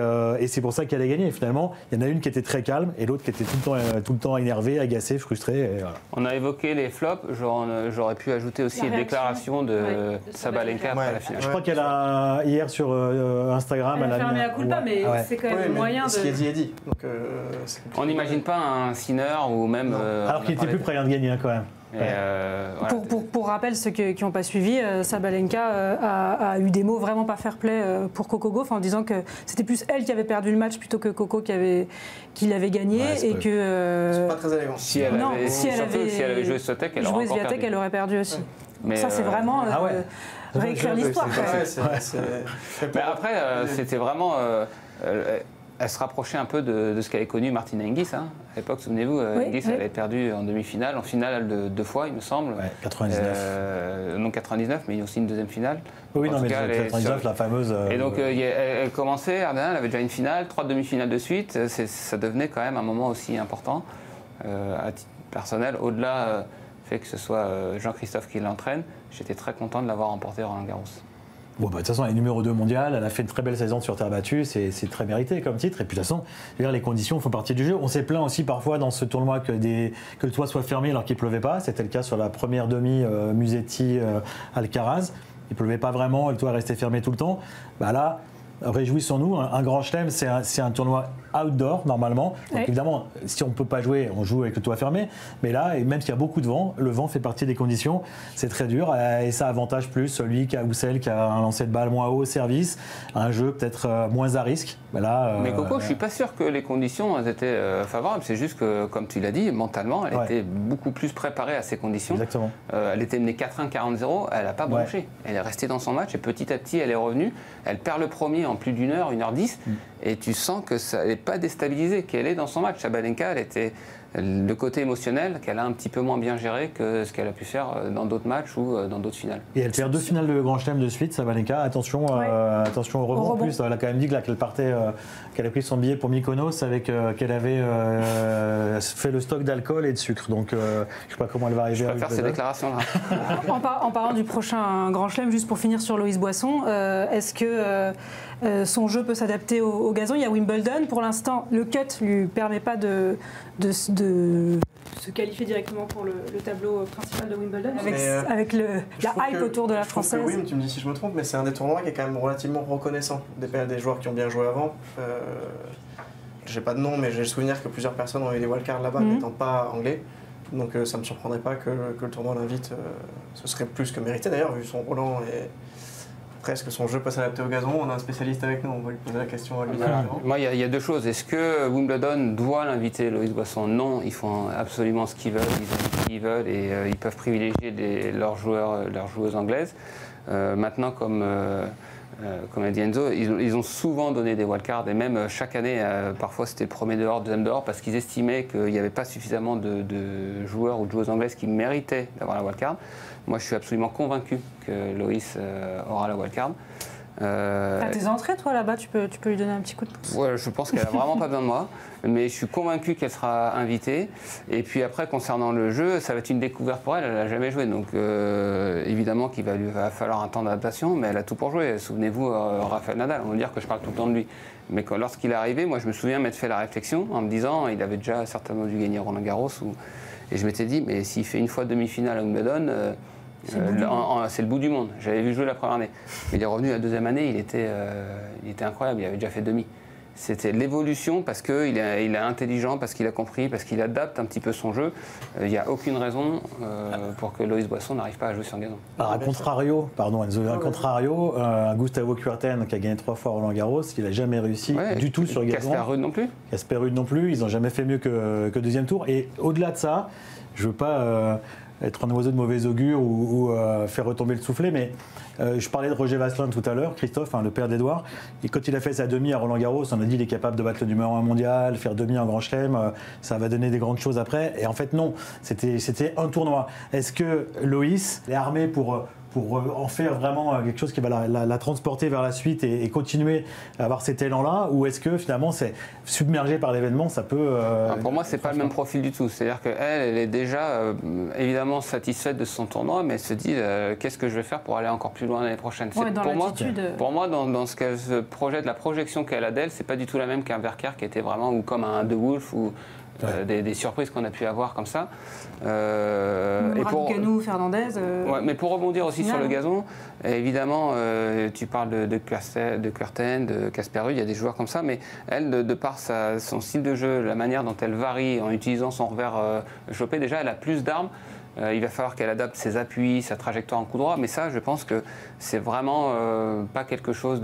c'est pour ça qu'elle a gagné. Finalement, il y en a une qui était très calme et l'autre qui était tout le temps énervée, agacé, frustré. Et voilà. On a évoqué les flops, j'aurais pu ajouter aussi les déclarations de Sabalenka après la finale. Je crois qu'elle a, hier sur Instagram, elle a fait un mea culpa, mais c'est quand même moyen de... Ce qui est dit est dit. Donc, on n'imagine pas un Sinner ou même... alors qu'il était plus près de gagner quand même. Pour rappel, ceux qui n'ont pas suivi, Sabalenka a eu des mots vraiment pas fair-play pour Coco Gauff en disant que c'était plus elle qui avait perdu le match plutôt que Coco qui l'avait gagné et que c'est pas très élégant. Si elle avait joué Swiatek, elle aurait perdu aussi. Mais ça c'est vraiment réécrire l'histoire. Mais après, c'était vraiment elle se rapprochait un peu de ce qu'avait connu Martina Hingis. À l'époque, souvenez-vous, Hingis elle avait perdu en demi-finale, en finale 2 fois, il me semble. 99. Non 99, mais aussi une deuxième finale. Oui, non, mais 99, la fameuse... Et donc, elle commençait, Ardena, elle avait déjà une finale, 3 demi-finales de suite. Ça devenait quand même un moment aussi important à titre personnel. Au-delà fait que ce soit Jean-Christophe qui l'entraîne, j'étais très content de l'avoir remporté Roland-Garros. Bon, de toute façon, elle est numéro 2 mondiale, elle a fait une très belle saison sur terre battue, c'est très mérité comme titre. Et puis de toute façon, les conditions font partie du jeu. On s'est plaint aussi parfois dans ce tournoi que le toit soit fermé alors qu'il ne pleuvait pas. C'était le cas sur la première demi Musetti-Alcaraz. Il ne pleuvait pas vraiment, le toit restait fermé tout le temps. Là, réjouissons-nous, un grand chelem, c'est un tournoi outdoor normalement. Donc évidemment, si on ne peut pas jouer, on joue avec le toit fermé. Mais là, même s'il y a beaucoup de vent, le vent fait partie des conditions. C'est très dur et ça avantage plus celui ou celle qui a un lancer de balle moins haut au service, un jeu peut-être moins à risque. Mais Coco, je ne suis pas sûr que les conditions étaient favorables. C'est juste que, comme tu l'as dit, mentalement, elle était beaucoup plus préparée à ces conditions. Exactement. Elle était menée 4-1, 40-0, elle n'a pas bronché. Elle est restée dans son match et petit à petit, elle est revenue. Elle perd le premier en plus d'une heure, 1h10. Et tu sens que ça n'est pas déstabilisé, qu'elle est dans son match. Sabalenka, elle était le côté émotionnel qu'elle a un petit peu moins bien géré que ce qu'elle a pu faire dans d'autres matchs ou dans d'autres finales. Et elle perd 2 finales de Grand Chelem de suite, Sabalenka. Attention, attention au rebond. En plus, elle a quand même dit qu'elle partait, qu'elle a pris son billet pour Mykonos avec qu'elle avait fait le stock d'alcool et de sucre. Donc, je ne sais pas comment elle va arriver. Je préfère ces déclarations-là. En parlant du prochain Grand Chelem, juste pour finir sur Loïs Boisson, est-ce que son jeu peut s'adapter au gazon? Il y a Wimbledon. Pour l'instant, le cut ne lui permet pas de se qualifier directement pour le tableau principal de Wimbledon, avec la hype autour de la Française. Oui, tu me dis si je me trompe, mais c'est un des tournois qui est quand même relativement reconnaissant des joueurs qui ont bien joué avant. J'ai pas de nom, mais j'ai le souvenir que plusieurs personnes ont eu des wildcards là-bas n'étant pas anglais. Donc ça ne me surprendrait pas que le tournoi l'invite. Ce serait plus que mérité d'ailleurs, vu son Roland et presque son jeu peut s'adapter au gazon. On a un spécialiste avec nous, on va lui poser la question à lui. Moi, il y a deux choses. Est-ce que Wimbledon doit l'inviter, Loïs Boisson? Non, ils font absolument ce qu'ils veulent, ils invitent qui ils veulent et ils peuvent privilégier leurs joueuses anglaises. Maintenant, comme a dit Enzo, ils ont souvent donné des wildcards et même chaque année, parfois c'était premier dehors, deuxième dehors, parce qu'ils estimaient qu'il n'y avait pas suffisamment de joueurs ou de joueuses anglaises qui méritaient d'avoir la wildcard. Moi, je suis absolument convaincu que Loïs aura la wildcard. T'as tes entrées, toi, là-bas, tu peux lui donner un petit coup de pouce. Ouais, je pense qu'elle n'a vraiment pas besoin de moi, mais je suis convaincu qu'elle sera invitée. Et puis après, concernant le jeu, ça va être une découverte pour elle, elle n'a jamais joué. Donc évidemment qu'il va falloir un temps d'adaptation, mais elle a tout pour jouer. Souvenez-vous, Rafael Nadal, on va dire que je parle tout le temps de lui. Mais lorsqu'il est arrivé, moi je me souviens m'être fait la réflexion en me disant, il avait déjà certainement dû gagner Roland Garros, et je m'étais dit, mais s'il fait une fois demi-finale à Wimbledon, c'est le bout du monde. J'avais vu jouer la première année. Il est revenu la deuxième année, il était incroyable, il avait déjà fait demi. C'était l'évolution parce qu'il est intelligent, parce qu'il a compris, parce qu'il adapte un petit peu son jeu. Il n'y a aucune raison pour que Loïs Boisson n'arrive pas à jouer sur gazon. Alors, à contrario, Gustavo Kuerten qui a gagné 3 fois Roland Garros, il n'a jamais réussi du tout sur gazon. Casper Ruud non plus. Casper Ruud non plus, ils n'ont jamais fait mieux que deuxième tour. Et au-delà de ça, je ne veux pas être un oiseau de mauvais augure ou faire retomber le soufflet, mais je parlais de Roger Vasselin tout à l'heure, Christophe, le père d'Edouard, et quand il a fait sa demi à Roland Garros, on a dit qu'il est capable de battre le numéro 1 mondial, faire demi en Grand Chelem, ça va donner des grandes choses après, et en fait non, c'était un tournoi. Est-ce que Loïs est armé pour en faire vraiment quelque chose qui va la transporter vers la suite et continuer à avoir cet élan-là, ou est-ce que finalement c'est submergé par l'événement, ça peut... pour moi, c'est pas le même profil du tout. C'est-à-dire qu'elle est déjà évidemment satisfaite de son tournoi, mais elle se dit qu'est-ce que je vais faire pour aller encore plus loin l'année prochaine. Pour moi, dans ce qu'elle se projette, la projection qu'elle a d'elle, c'est pas du tout la même qu'un Verker qui était vraiment ou comme un De Wolf ou des surprises qu'on a pu avoir comme ça. Et pour Fernandez. Mais pour rebondir aussi sur le gazon, évidemment, tu parles de Kuerten, de Casper Ruud, il y a des joueurs comme ça, mais elle, de par son style de jeu, la manière dont elle varie en utilisant son revers chopé, déjà, elle a plus d'armes. Il va falloir qu'elle adapte ses appuis, sa trajectoire en coup droit, mais ça, je pense que c'est vraiment pas quelque chose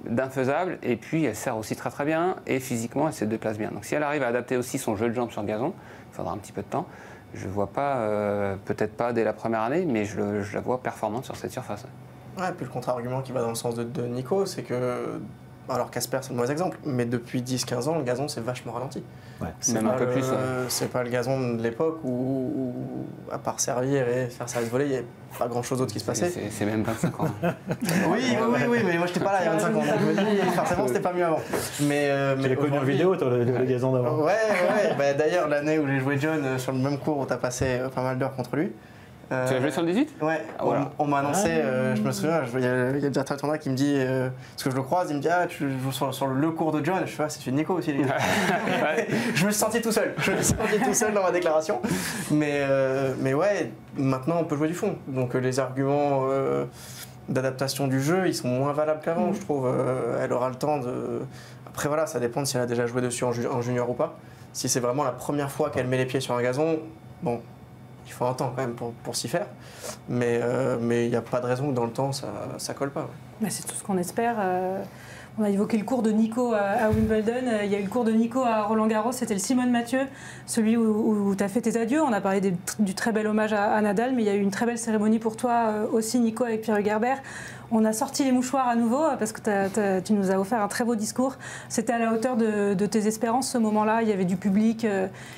d'infaisable, et puis elle sert aussi très très bien, et physiquement elle se déplace bien. Donc si elle arrive à adapter aussi son jeu de jambes sur gazon, il faudra un petit peu de temps. Je ne vois pas, peut-être pas dès la première année, mais je la vois performante sur cette surface. Ouais, puis le contre-argument qui va dans le sens de Nico, c'est que, alors Casper c'est le mauvais exemple, mais depuis 10-15 ans, le gazon s'est vachement ralenti. Ouais. Même un peu plus. C'est pas le gazon de l'époque où, à part servir et faire service volé, il n'y avait pas grand chose d'autre qui se passait. C'est même 25 ans. oui, mais moi j'étais pas là il y a 25 ans, donc je me dis, forcément c'était pas mieux avant. Mais tu l'as connu en vidéo, toi, le gazon d'avant? Ouais. D'ailleurs, l'année où j'ai joué John sur le même cours où tu as passé pas mal d'heures contre lui. Tu as joué sur le 18? Ouais, voilà. On m'a annoncé, je me souviens, il y a le directeur de tournoi qui me dit, parce que je le croise, il me dit tu joues sur le cours de John. Je fais c'est celui de Nico aussi, les gars. Je me suis senti tout seul. Dans ma déclaration. Mais ouais, maintenant on peut jouer du fond. Donc les arguments d'adaptation du jeu, ils sont moins valables qu'avant, je trouve. Elle aura le temps de. Après voilà, ça dépend si elle a déjà joué dessus en junior ou pas. Si c'est vraiment la première fois qu'elle met les pieds sur un gazon, bon. Il faut un temps quand même pour s'y faire, mais il n'y a pas de raison que dans le temps ça colle pas. Ouais. C'est tout ce qu'on espère. On a évoqué le cours de Nico à Wimbledon. Il y a eu le cours de Nico à Roland-Garros. C'était le Simone Mathieu, celui où tu as fait tes adieux. On a parlé du très bel hommage à Nadal, mais il y a eu une très belle cérémonie pour toi aussi, Nico, avec Pierre Hugerbert. On a sorti les mouchoirs à nouveau parce que tu nous as offert un très beau discours. C'était à la hauteur de tes espérances ce moment-là. Il y avait du public.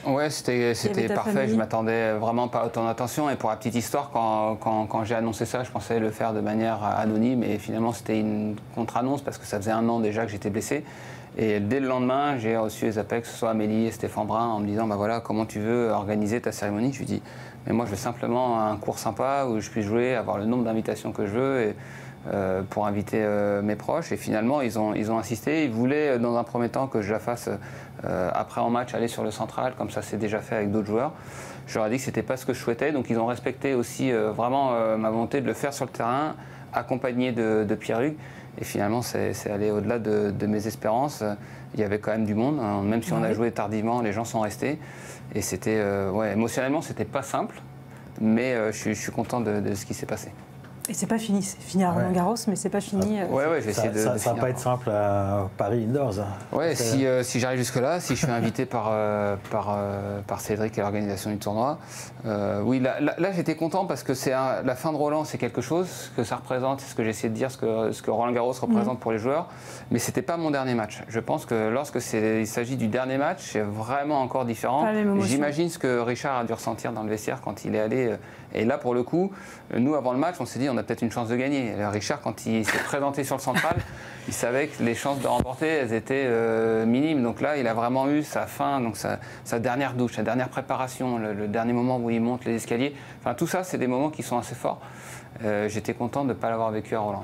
Ouais, c'était parfait. Famille. Je m'attendais vraiment pas à autant d'attention. Et pour la petite histoire, quand j'ai annoncé ça, je pensais le faire de manière anonyme. Et finalement, c'était une contre-annonce parce que ça faisait 1 an déjà que j'étais blessé. Et dès le lendemain, j'ai reçu les appels, que ce soit Amélie et Stéphane Brun, en me disant bah voilà, comment tu veux organiser ta cérémonie. Je lui dis mais moi, je veux simplement un cours sympa où je puisse jouer, avoir le nombre d'invitations que je veux. Pour inviter mes proches et finalement ils ont insisté, ils voulaient dans un premier temps que je la fasse après en match aller sur le central comme ça c'est déjà fait avec d'autres joueurs. Je leur ai dit que c'était pas ce que je souhaitais donc ils ont respecté aussi vraiment ma volonté de le faire sur le terrain accompagné de Pierre Hugues et finalement c'est allé au-delà de mes espérances. Il y avait quand même du monde, hein. Même si on a joué tardivement, les gens sont restés et c'était émotionnellement c'était pas simple mais je suis content de ce qui s'est passé. Et c'est pas fini, c'est fini à Roland-Garros, mais c'est pas fini. Ouais, j'ai essayé de ça va pas être simple à Paris Indoors. Ouais, si j'arrive jusque-là, si je suis invité par Cédric et l'organisation du tournoi, oui, là j'étais content parce que la fin de Roland, c'est quelque chose, ce que ça représente, c'est ce que j'ai essayé de dire, ce que Roland-Garros représente pour les joueurs, mais c'était pas mon dernier match. Je pense que lorsque il s'agit du dernier match, c'est vraiment encore différent. J'imagine ce que Richard a dû ressentir dans le vestiaire quand il est allé. Et là, pour le coup, nous, avant le match, on s'est dit on a peut-être une chance de gagner. Richard, quand il s'est présenté sur le central, il savait que les chances de remporter, elles étaient minimes. Donc là, il a vraiment eu sa fin, donc sa dernière douche, sa dernière préparation, le dernier moment où il monte les escaliers. Enfin, tout ça, c'est des moments qui sont assez forts. J'étais content de ne pas l'avoir vécu à Roland.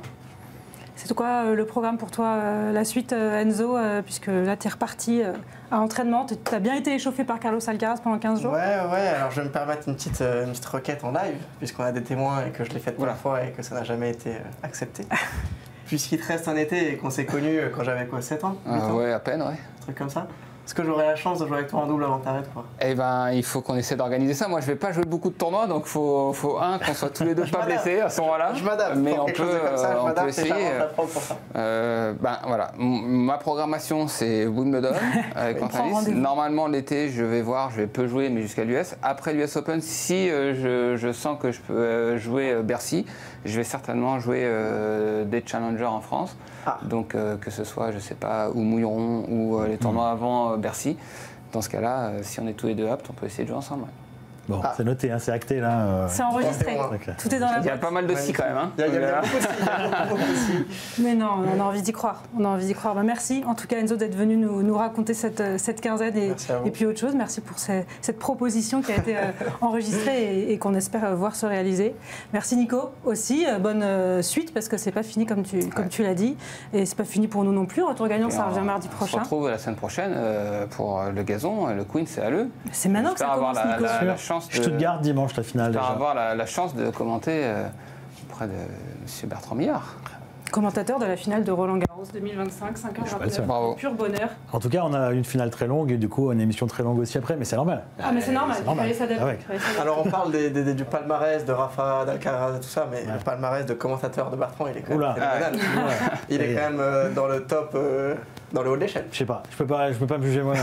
C'est quoi le programme pour toi, la suite, Enzo, puisque là, tu es reparti à l'entraînement. Tu as bien été échauffé par Carlos Alcaraz pendant 15 jours. Ouais, alors je vais me permettre une petite requête en live, puisqu'on a des témoins et que je l'ai faite plein de fois et que ça n'a jamais été accepté. Puisqu'il te reste un été et qu'on s'est connus quand j'avais 7 ans, 8 ans. Ouais, à peine, ouais. Un truc comme ça. Est-ce que j'aurai la chance de jouer avec toi en double avant que t'arrêtes, quoi? Eh ben, il faut qu'on essaie d'organiser ça. Moi, je vais pas jouer beaucoup de tournois, donc faut qu'on soit tous les deux pas blessés à ce moment-là. Je m'adapte. Mais on peut essayer. Pour ça. Voilà. Ma programmation, c'est Wimbledon avec Antalis. Normalement, l'été, je vais peu jouer, mais jusqu'à l'US. Après l'US Open, si je sens que je peux jouer Bercy, je vais certainement jouer des challengers en France. Donc que ce soit, je sais pas, ou Mouilleron ou les tournois avant Bercy. Dans ce cas-là, si on est tous les deux aptes, on peut essayer de jouer ensemble. Ouais. Bon, c'est noté, hein, c'est acté là. C'est enregistré. Tout est dans la boîte. Il y a pas mal de si quand même. Hein. Il y a beaucoup de si. Mais non, on a envie d'y croire. Merci en tout cas Enzo d'être venu nous raconter cette quinzaine et puis autre chose. Merci pour cette proposition qui a été enregistrée et qu'on espère voir se réaliser. Merci Nico aussi. Bonne suite parce que c'est pas fini comme tu l'as dit et c'est pas fini pour nous non plus. Retour gagnant, ça revient mardi prochain. On se retrouve la semaine prochaine pour le gazon. Le Queen, c'est à l'eux. C'est maintenant que ça commence, Nico. La chance Stuttgart dimanche, la finale. J'espère avoir la chance de commenter auprès de M. Bertrand Millard. Commentateur de la finale de Roland-Garros 2025, 5h21. Bravo. Pur bonheur. En tout cas, on a une finale très longue et du coup, une émission très longue aussi après, mais c'est normal. Mais c'est normal, il fallait s'adapter. Alors on parle du palmarès de Rafa, d'Alcaraz et tout ça, mais le palmarès de commentateur de Bertrand, il est quand même phénoménal. Il est quand même dans le top, dans le haut de l'échelle. Je sais pas, je peux pas me juger moi.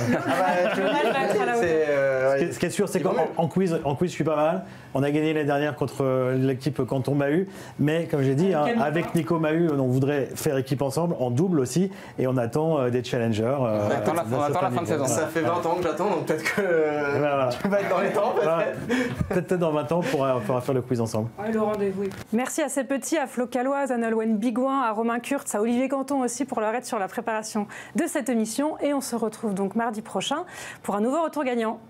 Ce qui est sûr, c'est qu'en quiz, je suis pas mal. On a gagné l'année dernière contre l'équipe Canton Mahut, mais comme j'ai dit, avec Nico Mahut, on voudrait faire équipe ensemble, en double aussi, et on attend des challengers. On attend la fin de saison. Ça fait 20 ans que j'attends, donc peut-être que tu vas être dans les temps. Peut-être dans 20 ans, on pourra faire le quiz ensemble. Ouais, le rendez-vous. Merci à ces petits, à Flo Caloise, à Nolwenn Bigouin, à Romain Kurtz, à Olivier Canton aussi pour leur aide sur la préparation de cette émission. Et on se retrouve donc mardi prochain pour un nouveau retour gagnant.